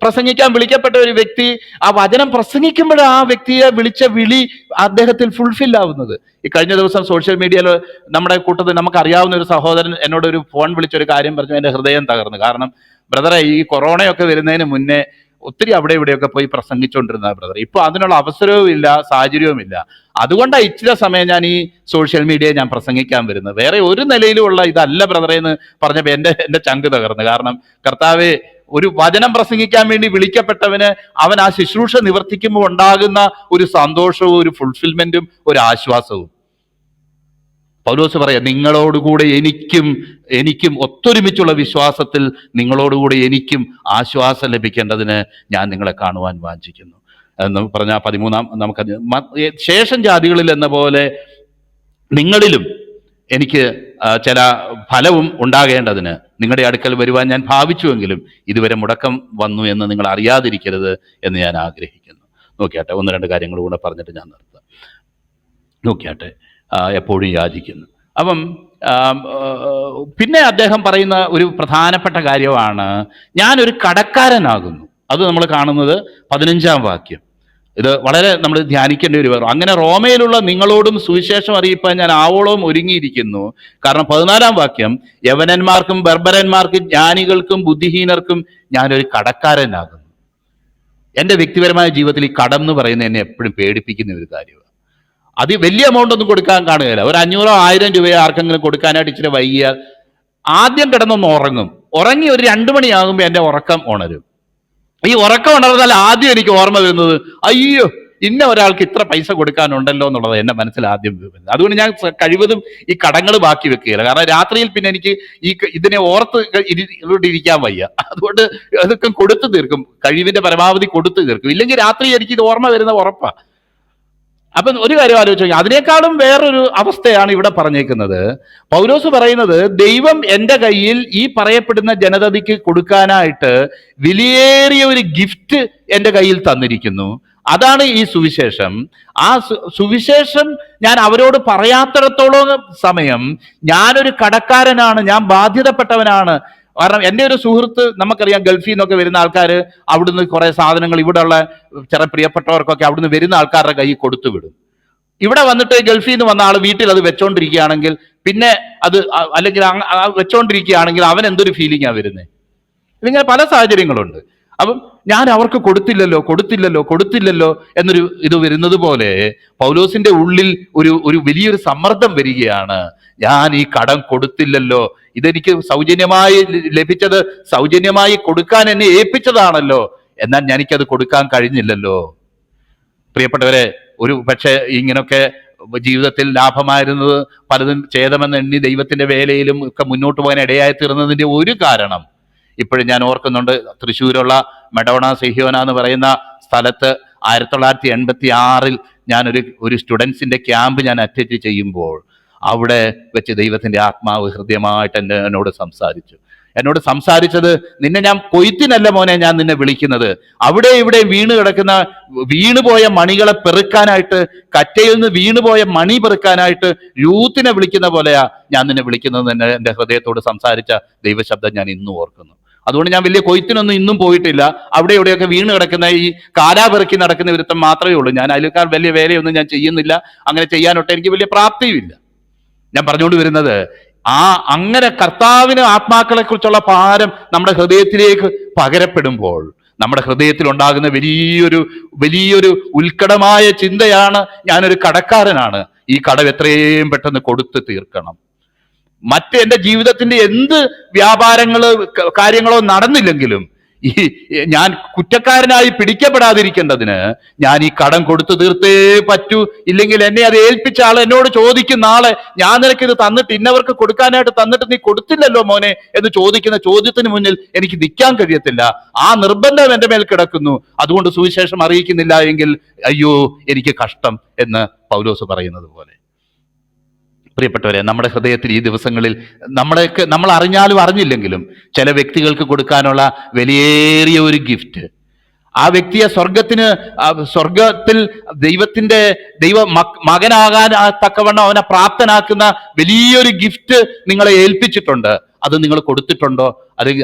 പ്രസംഗിക്കാൻ വിളിക്കപ്പെട്ട ഒരു വ്യക്തി ആ വചനം പ്രസംഗിക്കുമ്പോഴേ ആ വ്യക്തിയെ വിളിച്ച വിളി അദ്ദേഹത്തിൽ ഫുൾഫിൽ ആവുന്നത്. ഈ കഴിഞ്ഞ ദിവസം സോഷ്യൽ മീഡിയയിൽ നമ്മുടെ കൂട്ടത്തിൽ നമുക്കറിയാവുന്ന ഒരു സഹോദരൻ എന്നോട് ഒരു ഫോൺ വിളിച്ചൊരു കാര്യം പറഞ്ഞു, എൻ്റെ ഹൃദയം തകർന്നു. കാരണം ബ്രദറെ, ഈ കൊറോണയൊക്കെ വരുന്നതിന് മുന്നേ ഒത്തിരി അവിടെ ഇവിടെയൊക്കെ പോയി പ്രസംഗിച്ചുകൊണ്ടിരുന്ന ബ്രദർ, ഇപ്പൊ അതിനുള്ള അവസരവും ഇല്ല, സാഹചര്യവും ഇല്ല. അതുകൊണ്ടാണ് ഇച്ചിരി സമയം ഞാൻ ഈ സോഷ്യൽ മീഡിയയെ ഞാൻ പ്രസംഗിക്കാൻ വരുന്നത്. വേറെ ഒരു നിലയിലുമുള്ള ഇതല്ല ബ്രദറെ എന്ന് പറഞ്ഞപ്പോൾ എൻ്റെ ചങ്ക് തകർന്നു. കാരണം കർത്താവെ, ഒരു വചനം പ്രസംഗിക്കാൻ വേണ്ടി വിളിക്കപ്പെട്ടവന് അവൻ ആ ശുശ്രൂഷ നിവർത്തിക്കുമ്പോൾ ഉണ്ടാകുന്ന ഒരു സന്തോഷവും ഒരു ഫുൾഫിൽമെന്റും ഒരു ആശ്വാസവും. പൗലോസ് പറയാം, നിങ്ങളോടുകൂടെ എനിക്കും ഒത്തൊരുമിച്ചുള്ള വിശ്വാസത്തിൽ നിങ്ങളോടുകൂടെ എനിക്കും ആശ്വാസം ലഭിക്കേണ്ടതിന് ഞാൻ നിങ്ങളെ കാണുവാൻ വാഞ്ചിക്കുന്നു എന്ന് പറഞ്ഞ 13 നമുക്കത് ശേഷം ജാതികളിൽ എന്ന പോലെ നിങ്ങളിലും എനിക്ക് ചില ഫലവും ഉണ്ടാകേണ്ടതിന് നിങ്ങളുടെ അടുക്കൽ വരുവാൻ ഞാൻ ഭാവിച്ചുവെങ്കിലും ഇതുവരെ മുടക്കം വന്നു എന്ന് നിങ്ങൾ അറിയാതിരിക്കരുത് എന്ന് ഞാൻ ആഗ്രഹിക്കുന്നു. നോക്കിയാട്ടെ, ഒന്ന് രണ്ട് കാര്യങ്ങൾ കൂടെ പറഞ്ഞിട്ട് ഞാൻ നിർത്താം. നോക്കിയാട്ടെ, എപ്പോഴും യാചിക്കുന്നു. അപ്പം പിന്നെ അദ്ദേഹം പറയുന്ന ഒരു പ്രധാനപ്പെട്ട കാര്യമാണ്, ഞാനൊരു കടക്കാരനാകുന്നു. അത് നമ്മൾ കാണുന്നത് 15-ാം വാക്യം. ഇത് വളരെ നമ്മൾ ധ്യാനിക്കേണ്ട ഒരു വേറെ. അങ്ങനെ റോമയിലുള്ള നിങ്ങളോടും സുവിശേഷം അറിയിപ്പാൻ ഞാൻ ആവോളവും ഒരുങ്ങിയിരിക്കുന്നു. കാരണം 14-ാം വാക്യം, യവനന്മാർക്കും ബർബരന്മാർക്കും ജ്ഞാനികൾക്കും ബുദ്ധിഹീനർക്കും ഞാനൊരു കടക്കാരനാകുന്നു. എൻ്റെ വ്യക്തിപരമായ ജീവിതത്തിൽ ഈ കടം എന്ന് പറയുന്നത് എന്നെ എപ്പോഴും പേടിപ്പിക്കുന്ന ഒരു കാര്യമാണ്. അത് വലിയ എമൗണ്ട് ഒന്നും കൊടുക്കാൻ കാണുകയില്ല. ഒരു 500-1000 രൂപയോ ആർക്കെങ്കിലും കൊടുക്കാനായിട്ട് ഇച്ചിരി വൈകിയാൽ ആദ്യം കിടന്നൊന്ന് ഉറങ്ങി ഒരു 2 മണിയാകുമ്പോൾ എൻ്റെ ഉറക്കം ഉണരും. ഈ ഉറക്കം ഉണർന്നാൽ ആദ്യം എനിക്ക് ഓർമ്മ വരുന്നത്, അയ്യോ ഇന്ന ഒരാൾക്ക് ഇത്ര പൈസ കൊടുക്കാനുണ്ടല്ലോ എന്നുള്ളത് എൻ്റെ മനസ്സിൽ ആദ്യം വരുന്നത്. അതുകൊണ്ട് ഞാൻ കഴിവതും ഈ കടങ്ങൾ ബാക്കി വെക്കുകയില്ല. കാരണം രാത്രിയിൽ പിന്നെ എനിക്ക് ഇതിനെ ഓർത്ത് ഇരിക്കാൻ വയ്യ. അതുകൊണ്ട് അതൊക്കെ കൊടുത്തു തീർക്കും, കഴിവിന്റെ പരമാവധി കൊടുത്തു തീർക്കും. ഇല്ലെങ്കിൽ രാത്രി എനിക്ക് ഇത് ഓർമ്മ വരുന്ന ഉറപ്പാ. അപ്പം ഒരു കാര്യം ആലോചിച്ചു, അതിനേക്കാളും വേറൊരു അവസ്ഥയാണ് ഇവിടെ പറഞ്ഞേക്കുന്നത്. പൗലോസ് പറയുന്നത്, ദൈവം എൻ്റെ കയ്യിൽ ഈ പറയപ്പെടുന്ന ജനതയ്ക്ക് കൊടുക്കാനായിട്ട് വിലയേറിയ ഒരു ഗിഫ്റ്റ് എൻ്റെ കയ്യിൽ തന്നിരിക്കുന്നു. അതാണ് ഈ സുവിശേഷം. ആ സുവിശേഷം ഞാൻ അവരോട് പറയാത്തിടത്തോളം സമയം ഞാനൊരു കടക്കാരനാണ്, ഞാൻ ബാധ്യതപ്പെട്ടവനാണ്. കാരണം എൻ്റെ ഒരു സുഹൃത്ത്, നമുക്കറിയാം ഗൾഫിൽ നിന്നൊക്കെ വരുന്ന ആൾക്കാർ അവിടുന്ന് കുറെ സാധനങ്ങൾ ഇവിടെയുള്ള ചില പ്രിയപ്പെട്ടവർക്കൊക്കെ അവിടുന്ന് വരുന്ന ആൾക്കാരുടെ കയ്യിൽ കൊടുത്തു വിടും. ഇവിടെ വന്നിട്ട് ഗൾഫിൽ നിന്ന് വന്ന ആൾ വീട്ടിൽ അത് വെച്ചോണ്ടിരിക്കുകയാണെങ്കിൽ പിന്നെ അത്, അല്ലെങ്കിൽ വെച്ചോണ്ടിരിക്കുകയാണെങ്കിൽ അവൻ എന്തൊരു ഫീലിംഗാണ് വരുന്നത്. ഇതിങ്ങനെ പല സാഹചര്യങ്ങളുണ്ട്. അപ്പം ഞാൻ അവർക്ക് കൊടുത്തില്ലല്ലോ എന്നൊരു ഇത് വരുന്നത് പോലെ പൗലോസിന്റെ ഉള്ളിൽ ഒരു വലിയൊരു സമ്മർദ്ദം വരികയാണ്. ഞാൻ ഈ കടം കൊടുത്തില്ലല്ലോ, ഇതെനിക്ക് സൗജന്യമായി ലഭിച്ചത്, സൗജന്യമായി കൊടുക്കാൻ എന്നെ ഏൽപ്പിച്ചതാണല്ലോ, എന്നാൽ എനിക്കത് കൊടുക്കാൻ കഴിഞ്ഞില്ലല്ലോ. പ്രിയപ്പെട്ടവരെ, ഒരു പക്ഷേ ഇങ്ങനൊക്കെ ജീവിതത്തിൽ ലാഭമായിരുന്നത് പലതും ഛേദമെന്ന് എണ്ണി ദൈവത്തിന്റെ വേലയിലും ഒക്കെ മുന്നോട്ട് പോകാൻ ഇടയായി തീർന്നതിന്റെ ഒരു കാരണം ഇപ്പോഴും ഞാൻ ഓർക്കുന്നുണ്ട്. തൃശ്ശൂരുള്ള മെഡോണ സെഹിയോന എന്ന് പറയുന്ന സ്ഥലത്ത് 1986 ഞാനൊരു സ്റ്റുഡൻസിന്റെ ക്യാമ്പ് ഞാൻ അറ്റൻഡ് ചെയ്യുമ്പോൾ അവിടെ വെച്ച് ദൈവത്തിന്റെ ആത്മാവ് ഹൃദ്യമായിട്ട് എന്നോട് സംസാരിച്ചത്, നിന്നെ ഞാൻ കൊയ്ത്തിനല്ല മോനെ ഞാൻ നിന്നെ വിളിക്കുന്നത്, അവിടെ ഇവിടെ വീണുപോയ മണികളെ പെറുക്കാനായിട്ട്, കറ്റയിൽ നിന്ന് വീണുപോയ മണി പെറുക്കാനായിട്ട് യൂത്തിനെ വിളിക്കുന്ന പോലെയാ ഞാൻ നിന്നെ വിളിക്കുന്നത് എന്ന് എൻ്റെ ഹൃദയത്തോട് സംസാരിച്ച ദൈവശബ്ദം ഞാൻ ഇന്നും ഓർക്കുന്നു. അതുകൊണ്ട് ഞാൻ വലിയ കൊയ്ത്തിനൊന്നും ഇന്നും പോയിട്ടില്ല. അവിടെ ഇവിടെയൊക്കെ വീണ് കിടക്കുന്ന ഈ കാലാപെറുക്കി നടക്കുന്ന വിരുദ്ധം മാത്രമേ ഉള്ളൂ. ഞാൻ അതിലേക്കാൾ വലിയ വേലയൊന്നും ഞാൻ ചെയ്യുന്നില്ല. അങ്ങനെ ചെയ്യാനൊട്ട് എനിക്ക് വലിയ പ്രാപ്തിയുമില്ല. ഞാൻ പറഞ്ഞുകൊണ്ട് വരുന്നത്, അങ്ങനെ കർത്താവിന് ആത്മാക്കളെ കുറിച്ചുള്ള ഭാരം നമ്മുടെ ഹൃദയത്തിലേക്ക് പകരപ്പെടുമ്പോൾ നമ്മുടെ ഹൃദയത്തിൽ ഉണ്ടാകുന്ന വലിയൊരു ഉത്കടമായ ചിന്തയാണ്, ഞാനൊരു കടക്കാരനാണ്, ഈ കടം എത്രയും പെട്ടെന്ന് കൊടുത്തു തീർക്കണം. എൻ്റെ ജീവിതത്തിന്റെ എന്ത് കാര്യങ്ങളോ നടന്നില്ലെങ്കിലും ഞാൻ കുറ്റക്കാരനായി പിടിക്കപ്പെടാതിരിക്കേണ്ടതിന് ഞാൻ ഈ കടം കൊടുത്തു തീർത്തേ പറ്റൂ. ഇല്ലെങ്കിൽ എന്നെ അത് ഏൽപ്പിച്ച ആൾ എന്നോട് ചോദിക്കുന്ന ആളെ, ഞാൻ നിനക്ക് ഇത് തന്നിട്ട് ഇന്നവർക്ക് കൊടുക്കാനായിട്ട് തന്നിട്ട് നീ കൊടുത്തില്ലല്ലോ മോനെ എന്ന് ചോദിക്കുന്ന ചോദ്യത്തിന് മുന്നിൽ എനിക്ക് നിൽക്കാൻ കഴിയത്തില്ല. ആ നിർബന്ധം എൻ്റെ മേൽ കിടക്കുന്നു. അതുകൊണ്ട് സുവിശേഷം അറിയിക്കുന്നില്ല എങ്കിൽ അയ്യോ എനിക്ക് കഷ്ടം എന്ന് പൗലോസ് പറയുന്നത് പോലെ. പ്രിയപ്പെട്ടവരെ, നമ്മുടെ ഹൃദയത്തിൽ ഈ ദിവസങ്ങളിൽ നമ്മൾ അറിഞ്ഞാലും അറിഞ്ഞില്ലെങ്കിലും ചില വ്യക്തികൾക്ക് കൊടുക്കാനുള്ള വിലയേറിയ ഒരു ഗിഫ്റ്റ്, ആ വ്യക്തിയെ സ്വർഗത്തിൽ മകനാകാൻ തക്കവണ്ണം അവനെ പ്രാപ്തനാക്കുന്ന വലിയൊരു ഗിഫ്റ്റ് നിങ്ങളെ ഏൽപ്പിച്ചിട്ടുണ്ട്. അത് നിങ്ങൾ കൊടുത്തിട്ടുണ്ടോ,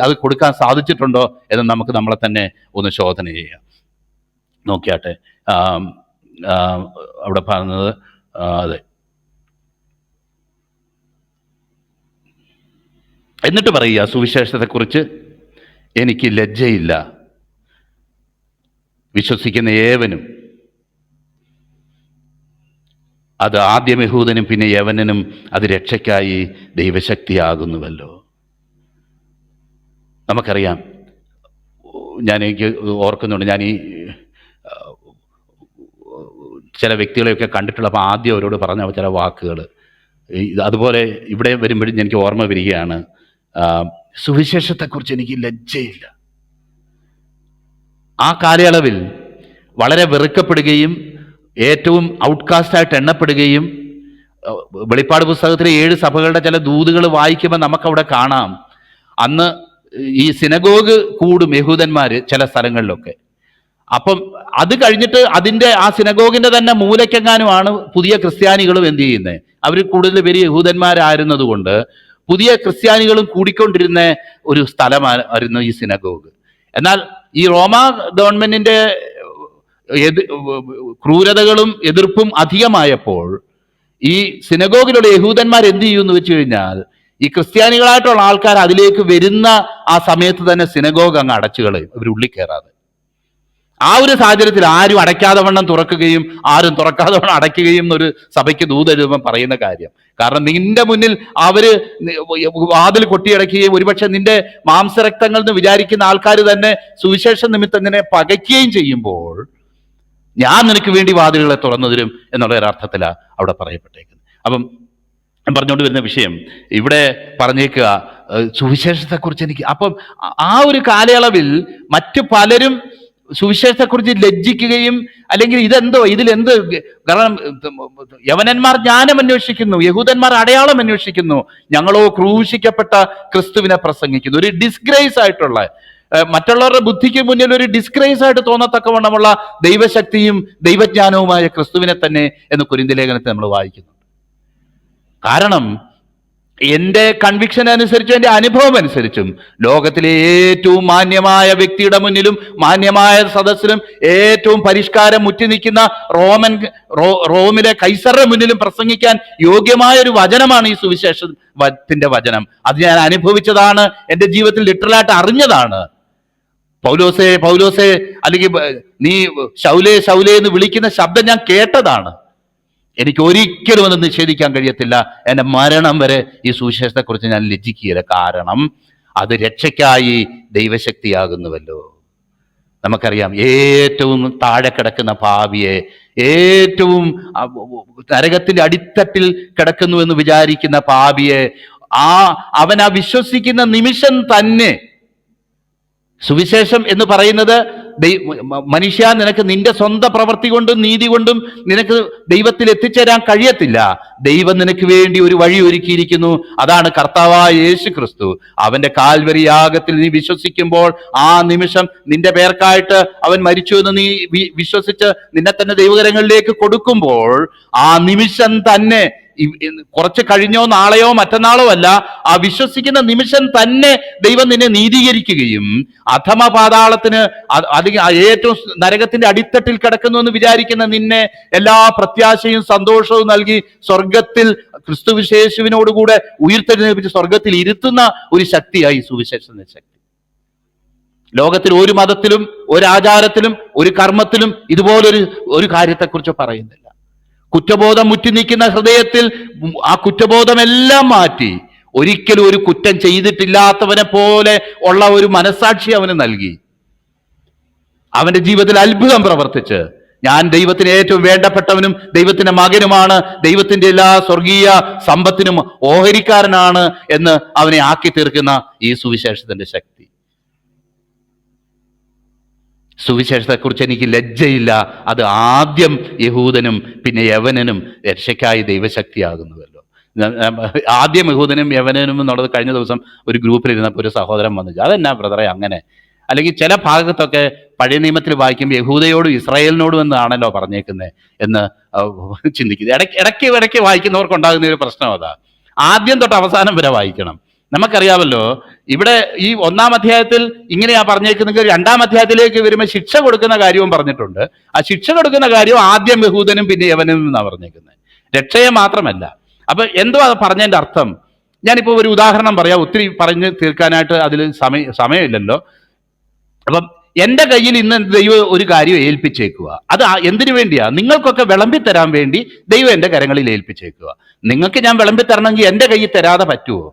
അത് കൊടുക്കാൻ സാധിച്ചിട്ടുണ്ടോ എന്ന് നമുക്ക് നമ്മളെ തന്നെ ഒന്ന് ശോധന ചെയ്യാം. നോക്കിയാട്ടെ, അവിടെ പറഞ്ഞത് അതെ. എന്നിട്ട് പറയുക, സുവിശേഷത്തെക്കുറിച്ച് എനിക്ക് ലജ്ജയില്ല, വിശ്വസിക്കുന്ന ഏവനും, അത് ആദ്യം യഹൂദനും പിന്നെ യവനനും അത് രക്ഷയ്ക്കായി ദൈവശക്തിയാകുന്നുവല്ലോ. നമുക്കറിയാം, എനിക്ക് ഓർക്കുന്നുണ്ട്, ഞാൻ ഈ ചില വ്യക്തികളെയൊക്കെ കണ്ടിട്ടുള്ളപ്പോൾ ആദ്യം അവരോട് പറഞ്ഞ ചില വാക്കുകൾ അതുപോലെ ഇവിടെ വരുമ്പോഴും എനിക്ക് ഓർമ്മ വരികയാണ്, സുവിശേഷത്തെക്കുറിച്ച് എനിക്ക് ലജ്ജയില്ല. ആ കാലയളവിൽ വളരെ വെറുക്കപ്പെടുകയും ഏറ്റവും ഔട്ട്കാസ്റ്റായിട്ട് എണ്ണപ്പെടുകയും, വെളിപ്പാട് പുസ്തകത്തിലെ 7 സഭകളുടെ ചില ദൂതുകൾ വായിക്കുമ്പോൾ നമുക്കവിടെ കാണാം, അന്ന് ഈ സിനഗോഗ് കൂടും യഹൂദന്മാര് ചില സ്ഥലങ്ങളിലൊക്കെ. അപ്പം അത് കഴിഞ്ഞിട്ട് അതിന്റെ ആ സിനഗോഗിന്റെ തന്നെ മൂലക്കെങ്ങാനുമാണ് പുതിയ ക്രിസ്ത്യാനികളും എന്ത് ചെയ്യുന്നത്. അവർ കൂടുതൽ പേര് യഹൂദന്മാരായിരുന്നത് കൊണ്ട് പുതിയ ക്രിസ്ത്യാനികളും കൂടിക്കൊണ്ടിരുന്ന ഒരു സ്ഥലമായിരുന്നു ഈ സിനഗോഗ്. എന്നാൽ ഈ റോമ ഗവൺമെന്റിന്റെ ക്രൂരതകളും എതിർപ്പും അധികമായപ്പോൾ ഈ സിനഗോഗിലുള്ള യഹൂദന്മാർ എന്ത് ചെയ്യുമെന്ന് വെച്ച് കഴിഞ്ഞാൽ, ഈ ക്രിസ്ത്യാനികളായിട്ടുള്ള ആൾക്കാർ അതിലേക്ക് വരുന്ന ആ സമയത്ത് തന്നെ സിനഗോഗ് അങ്ങ് അടച്ചു കളയും, അവർ ഉള്ളിൽ കയറാതെ. ആ ഒരു സാഹചര്യത്തിൽ ആരും അടയ്ക്കാതെ വണ്ണം തുറക്കുകയും ആരും തുറക്കാതെ വണ്ണം അടയ്ക്കുകയും എന്നൊരു സഭയ്ക്ക് ദൂതെഴുതുമ്പം പറയുന്ന കാര്യം. കാരണം നിന്റെ മുന്നിൽ അവര് വാതിൽ കൊട്ടിയടക്കുകയും ഒരുപക്ഷെ നിന്റെ മാംസരക്തങ്ങൾ എന്ന് വിചാരിക്കുന്ന ആൾക്കാർ തന്നെ സുവിശേഷ നിമിത്തം നിന്നെ പകയ്ക്കുകയും ചെയ്യുമ്പോൾ ഞാൻ നിനക്ക് വേണ്ടി വാതിലുകളെ തുറന്നു തരും എന്നുള്ള ഒരർത്ഥത്തിലാണ് അവിടെ പറയപ്പെട്ടേക്കുന്നത്. അപ്പം ഞാൻ പറഞ്ഞുകൊണ്ട് വരുന്ന വിഷയം ഇവിടെ പറഞ്ഞേക്കുക സുവിശേഷത്തെക്കുറിച്ച് എനിക്ക്. അപ്പം ആ ഒരു കാലയളവിൽ മറ്റു പലരും സുവിശേഷത്തെക്കുറിച്ച് ലജ്ജിക്കുകയും അല്ലെങ്കിൽ ഇതിലെന്ത്, കാരണം യവനന്മാർ ജ്ഞാനം അന്വേഷിക്കുന്നു, യഹൂദന്മാർ അടയാളം അന്വേഷിക്കുന്നു, ഞങ്ങളോ ക്രൂശിക്കപ്പെട്ട ക്രിസ്തുവിനെ പ്രസംഗിക്കുന്നു. ഒരു ഡിസ്ഗ്രേസ് ആയിട്ടുള്ള, മറ്റുള്ളവരുടെ ബുദ്ധിക്ക് മുന്നിൽ ഒരു ഡിസ്ഗ്രേസ് ആയിട്ട് തോന്നത്തക്കവണ്ണമുള്ള ദൈവശക്തിയും ദൈവജ്ഞാനവുമായ ക്രിസ്തുവിനെ തന്നെ എന്ന് കൊരിന്ത്യർ ലേഖനത്തിൽ നമ്മൾ വായിക്കുന്നു. കാരണം എൻ്റെ കൺവിക്ഷൻ അനുസരിച്ചും എൻ്റെ അനുഭവം അനുസരിച്ചും ലോകത്തിലെ ഏറ്റവും മാന്യമായ വ്യക്തിയുടെ മുന്നിലും മാന്യമായ സദസ്സിലും ഏറ്റവും പരിഷ്കാരം മുറ്റി നിൽക്കുന്ന റോമിലെ കൈസറുടെ മുന്നിലും പ്രസംഗിക്കാൻ യോഗ്യമായ ഒരു വചനമാണ് ഈ സുവിശേഷത്തിന്റെ വചനം. അത് ഞാൻ അനുഭവിച്ചതാണ്, എൻ്റെ ജീവിതത്തിൽ ലിറ്ററലായിട്ട് അറിഞ്ഞതാണ്. പൗലോസേ പൗലോസേ അല്ലെങ്കിൽ നീ ശൗലേ ശൗലേ എന്ന് വിളിക്കുന്ന ശബ്ദം ഞാൻ കേട്ടതാണ്. എനിക്ക് ഒരിക്കലും അത് നിഷേധിക്കാൻ കഴിയത്തില്ല. എൻ്റെ മരണം വരെ ഈ സുവിശേഷത്തെക്കുറിച്ച് ഞാൻ ലജ്ജിക്കുകയില്ല. കാരണം അത് രക്ഷയ്ക്കായി ദൈവശക്തിയാകുന്നുവല്ലോ. നമുക്കറിയാം, ഏറ്റവും താഴെ കിടക്കുന്ന പാപിയെ, ഏറ്റവും നരകത്തിന്റെ അടിത്തട്ടിൽ കിടക്കുന്നു എന്ന് വിചാരിക്കുന്ന പാപിയെ, അവൻ ആ വിശ്വസിക്കുന്ന നിമിഷം തന്നെ, സുവിശേഷം എന്ന് പറയുന്നത് മനുഷ്യ നിനക്ക് നിന്റെ സ്വന്തം പ്രവൃത്തി കൊണ്ടും നീതി കൊണ്ടും നിനക്ക് ദൈവത്തിൽ എത്തിച്ചേരാൻ കഴിയത്തില്ല. ദൈവം നിനക്ക് വേണ്ടി ഒരു വഴി ഒരുക്കിയിരിക്കുന്നു. അതാണ് കർത്താവായ യേശു ക്രിസ്തു. അവന്റെ കാൽവരി യാഗത്തിൽ നീ വിശ്വസിക്കുമ്പോൾ ആ നിമിഷം നിന്റെ പേർക്കായിട്ട് അവൻ മരിച്ചു എന്ന് നീ വിശ്വസിച്ച് നിന്നെ തന്നെ ദൈവകരങ്ങളിലേക്ക് കൊടുക്കുമ്പോൾ ആ നിമിഷം തന്നെ, കുറച്ച് കഴിഞ്ഞോ നാളെയോ മറ്റന്നാളോ അല്ല, ആ വിശ്വസിക്കുന്ന നിമിഷം തന്നെ ദൈവം നിന്നെ നീതീകരിക്കുകയും അധമ പാതാളത്തിന് ഏറ്റവും നരകത്തിന്റെ അടിത്തട്ടിൽ കിടക്കുന്നു എന്ന് വിചാരിക്കുന്ന നിന്നെ എല്ലാ പ്രത്യാശയും സന്തോഷവും നൽകി സ്വർഗത്തിൽ ക്രിസ്തുവിശേഷുവിനോടുകൂടെ ഉയർത്തെഴുന്നേൽപ്പിച്ച് സ്വർഗത്തിൽ ഇരുത്തുന്ന ഒരു ശക്തിയായി സുവിശേഷത്തിന്റെ ശക്തി. ലോകത്തിൽ ഒരു മതത്തിലും ഒരു ആചാരത്തിലും ഒരു കർമ്മത്തിലും ഇതുപോലൊരു കാര്യത്തെക്കുറിച്ച് പറയുന്നില്ല. കുറ്റബോധം മുറ്റി നിൽക്കുന്ന ഹൃദയത്തിൽ ആ കുറ്റബോധമെല്ലാം മാറ്റി ഒരിക്കലും ഒരു കുറ്റം ചെയ്തിട്ടില്ലാത്തവനെ പോലെ ഉള്ള ഒരു മനസാക്ഷി അവന് നൽകി അവന്റെ ജീവിതത്തിൽ അത്ഭുതം പ്രവർത്തിച്ച് ഞാൻ ദൈവത്തിന് ഏറ്റവും വേണ്ടപ്പെട്ടവനും ദൈവത്തിന്റെ മകനുമാണ്, ദൈവത്തിന്റെ എല്ലാ സ്വർഗീയ സമ്പത്തിനും ഓഹരിക്കാരനാണ് എന്ന് അവനെ ആക്കി തീർക്കുന്ന ഈ സുവിശേഷത്തിന്റെ ശക്തി. സുവിശേഷത്തെക്കുറിച്ച് എനിക്ക് ലജ്ജയില്ല. അത് ആദ്യം യഹൂദനും പിന്നെ യവനനും രക്ഷയ്ക്കായി ദൈവശക്തിയാകുന്നുവല്ലോ. ആദ്യം യഹൂദനും യവനനും എന്നുള്ളത് കഴിഞ്ഞ ദിവസം ഒരു ഗ്രൂപ്പിലിരുന്നപ്പോൾ ഒരു സഹോദരൻ വന്നിച്ചു, അതെന്നാ ബ്രദറെ അങ്ങനെ? അല്ലെങ്കിൽ ചില ഭാഗത്തൊക്കെ പഴയ നിയമത്തിൽ വായിക്കുമ്പോൾ യഹൂദയോടും ഇസ്രായേലിനോടും എന്നാണല്ലോ പറഞ്ഞേക്കുന്നത് എന്ന് ചിന്തിക്കുന്നത്. ഇടയ്ക്ക് വായിക്കുന്നവർക്കുണ്ടാകുന്ന ഒരു പ്രശ്നം അതാ. ആദ്യം തൊട്ട് അവസാനം വരെ വായിക്കണം. നമുക്കറിയാമല്ലോ, ഇവിടെ ഈ 1-ാം അധ്യായത്തിൽ ഇങ്ങനെയാ പറഞ്ഞേക്കുന്നെങ്കിൽ 2-ാം അധ്യായത്തിലേക്ക് വരുമ്പോൾ ശിക്ഷ കൊടുക്കുന്ന കാര്യവും പറഞ്ഞിട്ടുണ്ട്. ആ ശിക്ഷ കൊടുക്കുന്ന കാര്യവും ആദ്യം യഹൂദനും പിന്നെ യവനും എന്നാണ് പറഞ്ഞേക്കുന്നത്, രക്ഷയെ മാത്രമല്ല. അപ്പൊ എന്തോ അത് പറഞ്ഞതിന്റെ അർത്ഥം ഞാനിപ്പോ ഒരു ഉദാഹരണം പറയാം, ഒത്തിരി പറഞ്ഞ് തീർക്കാനായിട്ട് അതിൽ സമയമില്ലല്ലോ. അപ്പം എൻ്റെ കയ്യിൽ ഇന്ന് ദൈവം ഒരു കാര്യം ഏൽപ്പിച്ചേക്കുക. അത് എന്തിനു വേണ്ടിയാ? നിങ്ങൾക്കൊക്കെ വിളമ്പിത്തരാൻ വേണ്ടി ദൈവം എൻ്റെ കരങ്ങളിൽ ഏൽപ്പിച്ചേക്കുക. നിങ്ങൾക്ക് ഞാൻ വിളമ്പിത്തരണമെങ്കിൽ എൻ്റെ കയ്യിൽ തരാതെ പറ്റുമോ?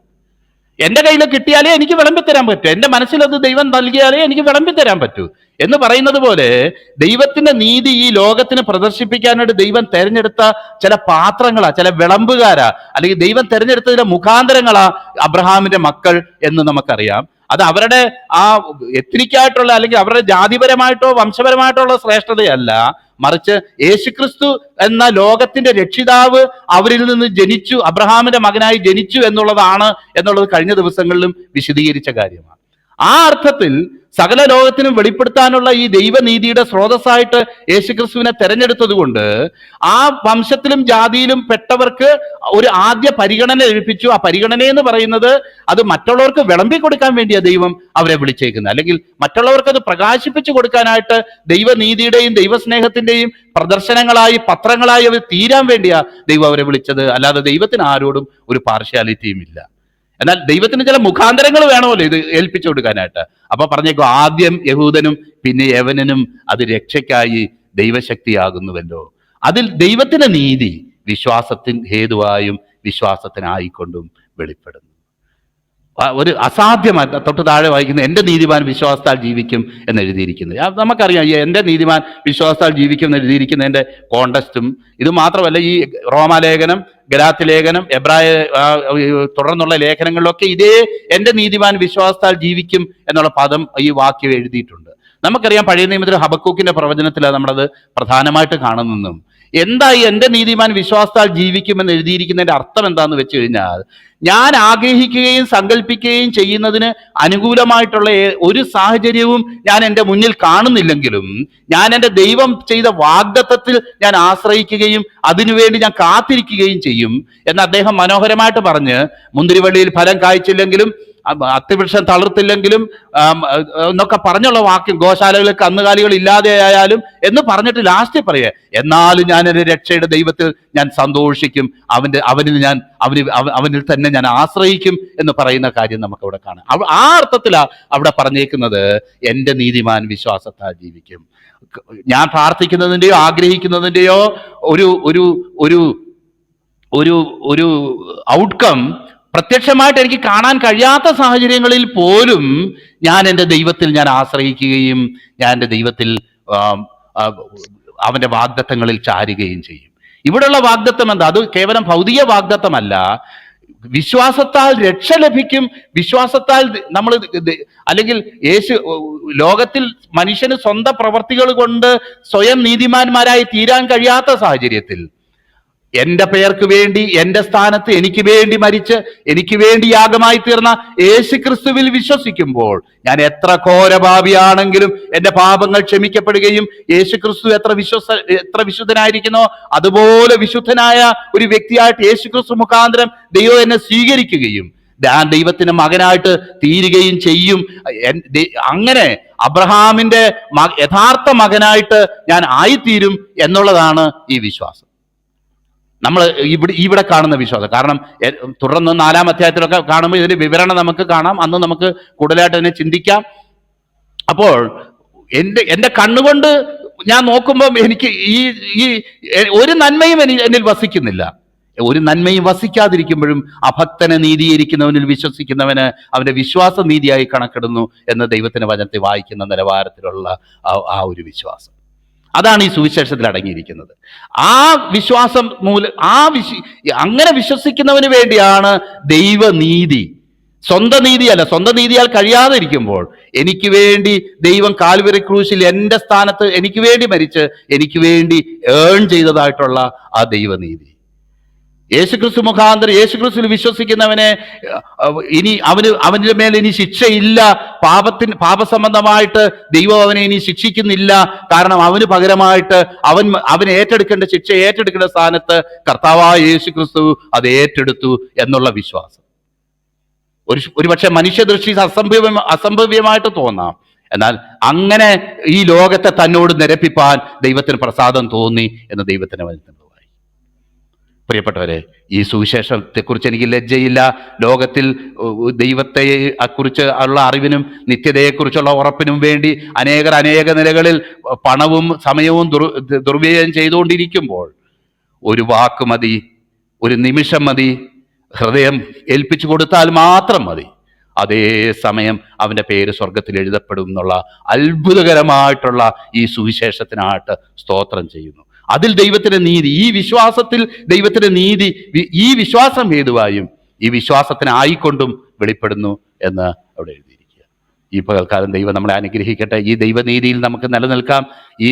എൻ്റെ കയ്യിൽ കിട്ടിയാലേ എനിക്ക് വിളമ്പിത്തരാൻ പറ്റൂ. എൻ്റെ മനസ്സിലത് ദൈവം നൽകിയാലേ എനിക്ക് വിളമ്പിത്തരാൻ പറ്റൂ എന്ന് പറയുന്നത് പോലെ ദൈവത്തിന്റെ നീതി ഈ ലോകത്തിന് പ്രദർശിപ്പിക്കാനായിട്ട് ദൈവം തെരഞ്ഞെടുത്ത ചില പാത്രങ്ങളാ, ചില വിളമ്പുകാരാ, അല്ലെങ്കിൽ ദൈവം തെരഞ്ഞെടുത്ത ചില മുഖാന്തരങ്ങളാ അബ്രഹാമിന്റെ മക്കൾ എന്ന് നമുക്കറിയാം. അത് അവരുടെ ആ എത്നിക്കായിട്ടുള്ള അല്ലെങ്കിൽ അവരുടെ ജാതിപരമായിട്ടോ വംശപരമായിട്ടോ ഉള്ള ശ്രേഷ്ഠതയല്ല, മറിച്ച് യേശുക്രിസ്തു എന്ന ലോകത്തിന്റെ രക്ഷിതാവ് അവരിൽ നിന്ന് ജനിച്ചു, അബ്രഹാമിന്റെ മകനായി ജനിച്ചു എന്നുള്ളത് കഴിഞ്ഞ ദിവസങ്ങളിലും വിശദീകരിച്ച കാര്യമാണ്. ആ അർത്ഥത്തിൽ സകല ലോകത്തിനും വെളിപ്പെടുത്താനുള്ള ഈ ദൈവനീതിയുടെ സ്രോതസ്സായിട്ട് യേശുക്രിസ്തുവിനെ തെരഞ്ഞെടുത്തത് കൊണ്ട് ആ വംശത്തിലും ജാതിയിലും പെട്ടവർക്ക് ഒരു ആദ്യ പരിഗണന ലഭിച്ചു. ആ പരിഗണന എന്ന് പറയുന്നത് അത് മറ്റുള്ളവർക്ക് വിളമ്പി കൊടുക്കാൻ വേണ്ടിയാ ദൈവം അവരെ വിളിച്ചേക്കുന്നത്, അല്ലെങ്കിൽ മറ്റുള്ളവർക്ക് അത് പ്രകാശിപ്പിച്ചു കൊടുക്കാനായിട്ട് ദൈവനീതിയുടെയും ദൈവസ്നേഹത്തിന്റെയും പ്രദർശനങ്ങളായി പത്രങ്ങളായി അവർ തീരാൻ വേണ്ടിയാ ദൈവം അവരെ വിളിച്ചത്. അല്ലാതെ ദൈവത്തിന് ആരോടും ഒരു പാർഷ്യാലിറ്റിയും ഇല്ല. എന്നാൽ ദൈവത്തിന് ചില മുഖാന്തരങ്ങൾ വേണമല്ലോ ഇത് ഏൽപ്പിച്ചു കൊടുക്കാനായിട്ട്. അപ്പൊ പറഞ്ഞേക്കോ, ആദ്യം യഹൂദനും പിന്നെ യവനനും അത് രക്ഷയ്ക്കായി ദൈവശക്തിയാകുന്നുവല്ലോ. അതിൽ ദൈവത്തിന്റെ നീതി വിശ്വാസത്തിന് ഹേതുവായും വിശ്വാസത്തിനായിക്കൊണ്ടും വെളിപ്പെടുന്നു. ഒരു അസാധ്യമായി തൊട്ട് താഴെ വായിക്കുന്നത് എന്റെ നീതിമാൻ വിശ്വാസത്താൽ ജീവിക്കും എന്ന് എഴുതിയിരിക്കുന്നത്. നമുക്കറിയാം ഈ എന്റെ നീതിമാൻ വിശ്വാസത്താൽ ജീവിക്കും എന്ന് എഴുതിയിരിക്കുന്നതിന്റെ കോണ്ടസ്റ്റും ഇത് മാത്രമല്ല, ഈ റോമാലേഖനം, ഗലാത്യ ലേഖനം, എബ്രായ തുടർന്നുള്ള ലേഖനങ്ങളിലൊക്കെ ഇതേ എന്റെ നീതിമാൻ വിശ്വാസത്താൽ ജീവിക്കും എന്നുള്ള പദം ഈ വാക്യം എഴുതിയിട്ടുണ്ട്. നമുക്കറിയാം പഴയ നിയമത്തിൽ ഹബക്കൂക്കിന്റെ പ്രവചനത്തിലാണ് നമ്മളത് പ്രധാനമായിട്ട് കാണുന്നതും. എന്താ ഈ എന്റെ നീതിമാൻ വിശ്വാസത്താൽ ജീവിക്കുമെന്ന് എഴുതിയിരിക്കുന്നതിന്റെ അർത്ഥം എന്താന്ന് വെച്ച് കഴിഞ്ഞാൽ, ഞാൻ ആഗ്രഹിക്കുകയും സങ്കല്പിക്കുകയും ചെയ്യുന്നതിന് അനുകൂലമായിട്ടുള്ള ഒരു സാഹചര്യവും ഞാൻ എൻ്റെ മുന്നിൽ കാണുന്നില്ലെങ്കിലും ഞാൻ എൻ്റെ ദൈവം ചെയ്ത വാഗ്ദത്തത്തിൽ ഞാൻ ആശ്രയിക്കുകയും അതിനുവേണ്ടി ഞാൻ കാത്തിരിക്കുകയും ചെയ്യും എന്ന് അദ്ദേഹം മനോഹരമായിട്ട് പറഞ്ഞ്, മുന്തിരിവള്ളിയിൽ ഫലം കായ്ച്ചില്ലെങ്കിലും അത്തിവൃക്ഷം തളിർത്തില്ലെങ്കിലും എന്നൊക്കെ പറഞ്ഞുള്ള വാക്യം, ഗോശാലകളിൽ കന്നുകാലികൾ ഇല്ലാതെയായാലും എന്ന് പറഞ്ഞിട്ട് ലാസ്റ്റ് പറയുക, എന്നാലും ഞാൻ എൻ്റെ രക്ഷയുടെ ദൈവത്തിൽ ഞാൻ സന്തോഷിക്കും, അവനിൽ തന്നെ ഞാൻ ആശ്രയിക്കും എന്ന് പറയുന്ന കാര്യം നമുക്ക് അവിടെ കാണാം. ആ അർത്ഥത്തിലാണ് അവിടെ പറഞ്ഞേക്കുന്നത് എൻ്റെ നീതിമാൻ വിശ്വാസത്താൽ ജീവിക്കും. ഞാൻ പ്രാർത്ഥിക്കുന്നതിൻ്റെയോ ആഗ്രഹിക്കുന്നതിൻ്റെയോ ഒരു ഒരു ഒരു ഒരു ഒരു ഔട്ട്കം പ്രത്യക്ഷമായിട്ട് എനിക്ക് കാണാൻ കഴിയാത്ത സാഹചര്യങ്ങളിൽ പോലും ഞാൻ എൻ്റെ ദൈവത്തിൽ ഞാൻ ആശ്രയിക്കുകയും ഞാൻ എൻ്റെ ദൈവത്തിൽ അവൻ്റെ വാഗ്ദത്തങ്ങളിൽ ചാരുകയും ചെയ്യും. ഇവിടെയുള്ള വാഗ്ദത്തം എന്താ? അത് കേവലം ഭൗതിക വാഗ്ദത്തമല്ല. വിശ്വാസത്താൽ രക്ഷ ലഭിക്കും. വിശ്വാസത്താൽ നമ്മൾ, അല്ലെങ്കിൽ ലോകത്തിൽ മനുഷ്യന് സ്വന്തം പ്രവർത്തികൾ കൊണ്ട് സ്വയം നീതിമാന്മാരായി തീരാൻ കഴിയാത്ത സാഹചര്യത്തിൽ എന്റെ പേർക്ക് വേണ്ടി, എന്റെ സ്ഥാനത്ത് എനിക്ക് വേണ്ടി മരിച്ച് എനിക്ക് വേണ്ടി യാഗമായി തീർന്ന യേശുക്രിസ്തുവിൽ വിശ്വസിക്കുമ്പോൾ ഞാൻ എത്ര ഘോരപാപിയാണെങ്കിലും എന്റെ പാപങ്ങൾ ക്ഷമിക്കപ്പെടുകയും യേശുക്രിസ്തു എത്ര വിശുദ്ധനായിരിക്കുന്നോ അതുപോലെ വിശുദ്ധനായ ഒരു വ്യക്തിയായിട്ട് യേശുക്രിസ്തു മുഖാന്തരം ദൈവം എന്നെ സ്വീകരിക്കുകയും ഞാൻ ദൈവത്തിന്റെ മകനായിട്ട് തീരുകയും ചെയ്യും. അങ്ങനെ അബ്രഹാമിന്റെ യഥാർത്ഥ മകനായിട്ട് ഞാൻ ആയിത്തീരും എന്നുള്ളതാണ് ഈ വിശ്വാസം. നമ്മൾ ഇവിടെ കാണുന്ന വിശ്വാസം. കാരണം തുടർന്ന് 4-ാം അധ്യായത്തിലൊക്കെ കാണുമ്പോൾ ഇതിന്റെ വിവരണം നമുക്ക് കാണാം. അന്ന് നമുക്ക് കൂടുതലായിട്ട് അതിനെ ചിന്തിക്കാം. അപ്പോൾ എൻ്റെ കണ്ണുകൊണ്ട് ഞാൻ നോക്കുമ്പോൾ എനിക്ക് ഈ ഒരു നന്മയും എന്നിൽ വസിക്കുന്നില്ല. ഒരു നന്മയും വസിക്കാതിരിക്കുമ്പോഴും അഭക്തനെ നീതീകരിക്കുന്നവനിൽ വിശ്വസിക്കുന്നവന് അവന്റെ വിശ്വാസ നീതിയായി കണക്കിടുന്നു എന്ന് ദൈവത്തിന്റെ വചനത്തെ വായിക്കുന്ന നിലവാരത്തിലുള്ള ആ ഒരു വിശ്വാസം, അതാണ് ഈ സുവിശേഷത്തിൽ അടങ്ങിയിരിക്കുന്നത്. ആ വിശ്വാസം അങ്ങനെ വിശ്വസിക്കുന്നവന് വേണ്ടിയാണ് ദൈവനീതി. സ്വന്തം നീതിയല്ല, സ്വന്തം നീതിയാൽ കഴിയാതെ ഇരിക്കുമ്പോൾ എനിക്ക് വേണ്ടി ദൈവം കാൽവരി ക്രൂശിൽ എൻ്റെ സ്ഥാനത്ത് എനിക്ക് വേണ്ടി മരിച്ച് എനിക്ക് വേണ്ടി ഏൺ ചെയ്തതായിട്ടുള്ള ആ ദൈവനീതി. യേശുക്രിസ്തു മുഖാന്തരം യേശുക്രിസ്തുവിൽ വിശ്വസിക്കുന്നവനെ ഇനി അവന്റെ മേൽ ഇനി ശിക്ഷയില്ല. പാപസംബന്ധമായിട്ട് ദൈവം അവനെ ഇനി ശിക്ഷിക്കുന്നില്ല. കാരണം അവന് പകരമായിട്ട് അവൻ ഏറ്റെടുക്കേണ്ട ശിക്ഷ ഏറ്റെടുക്കേണ്ട സ്ഥാനത്ത് കർത്താവായ യേശുക്രിസ്തു അത് ഏറ്റെടുത്തു എന്നുള്ള വിശ്വാസം. ഒരുപക്ഷെ മനുഷ്യദൃഷ്ടി അസംഭവ്യമായിട്ട് തോന്നാം. എന്നാൽ അങ്ങനെ ഈ ലോകത്തെ തന്നോട് നിരപ്പിപ്പാൻ ദൈവത്തിന് പ്രസാദം തോന്നി എന്ന് ദൈവത്തിന് വചനം. പ്രിയപ്പെട്ടവരെ, ഈ സുവിശേഷത്തെക്കുറിച്ച് എനിക്ക് ലജ്ജയില്ല. ലോകത്തിൽ ദൈവത്തെ കുറിച്ച് ഉള്ള അറിവിനും നിത്യതയെക്കുറിച്ചുള്ള ഉറപ്പിനും വേണ്ടി അനേക നിലകളിൽ പണവും സമയവും ദുർവ്യയം ചെയ്തുകൊണ്ടിരിക്കുമ്പോൾ ഒരു വാക്ക് മതി, ഒരു നിമിഷം മതി, ഹൃദയം ഏൽപ്പിച്ചു കൊടുത്താൽ മാത്രം മതി. അതേ സമയം അവൻ്റെ പേര് സ്വർഗത്തിൽ എഴുതപ്പെടും എന്നുള്ള അത്ഭുതകരമായിട്ടുള്ള ഈ സുവിശേഷത്തിനായിട്ട് സ്തോത്രം ചെയ്യുന്നു. അതിൽ ദൈവത്തിന്റെ നീതി, ഈ വിശ്വാസത്തിൽ ദൈവത്തിന്റെ നീതി ഈ വിശ്വാസം ഹേതുവായും ഈ വിശ്വാസത്തിന് ആയിക്കൊണ്ടും വെളിപ്പെടുന്നു എന്ന് അവിടെ എഴുതിയിരിക്കുക. ഈ പകൽക്കാലം ദൈവം നമ്മളെ അനുഗ്രഹിക്കട്ടെ. ഈ ദൈവനീതിയിൽ നമുക്ക് നിലനിൽക്കാം. ഈ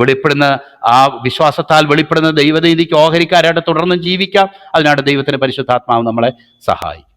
വെളിപ്പെടുന്ന ആ വിശ്വാസത്താൽ വെളിപ്പെടുന്ന ദൈവനീതിക്ക് ഓഹരിക്കാരായിട്ട് തുടർന്നും ജീവിക്കാം. അതിനാണ് ദൈവത്തിന്റെ പരിശുദ്ധാത്മാവ് നമ്മളെ സഹായിക്കും.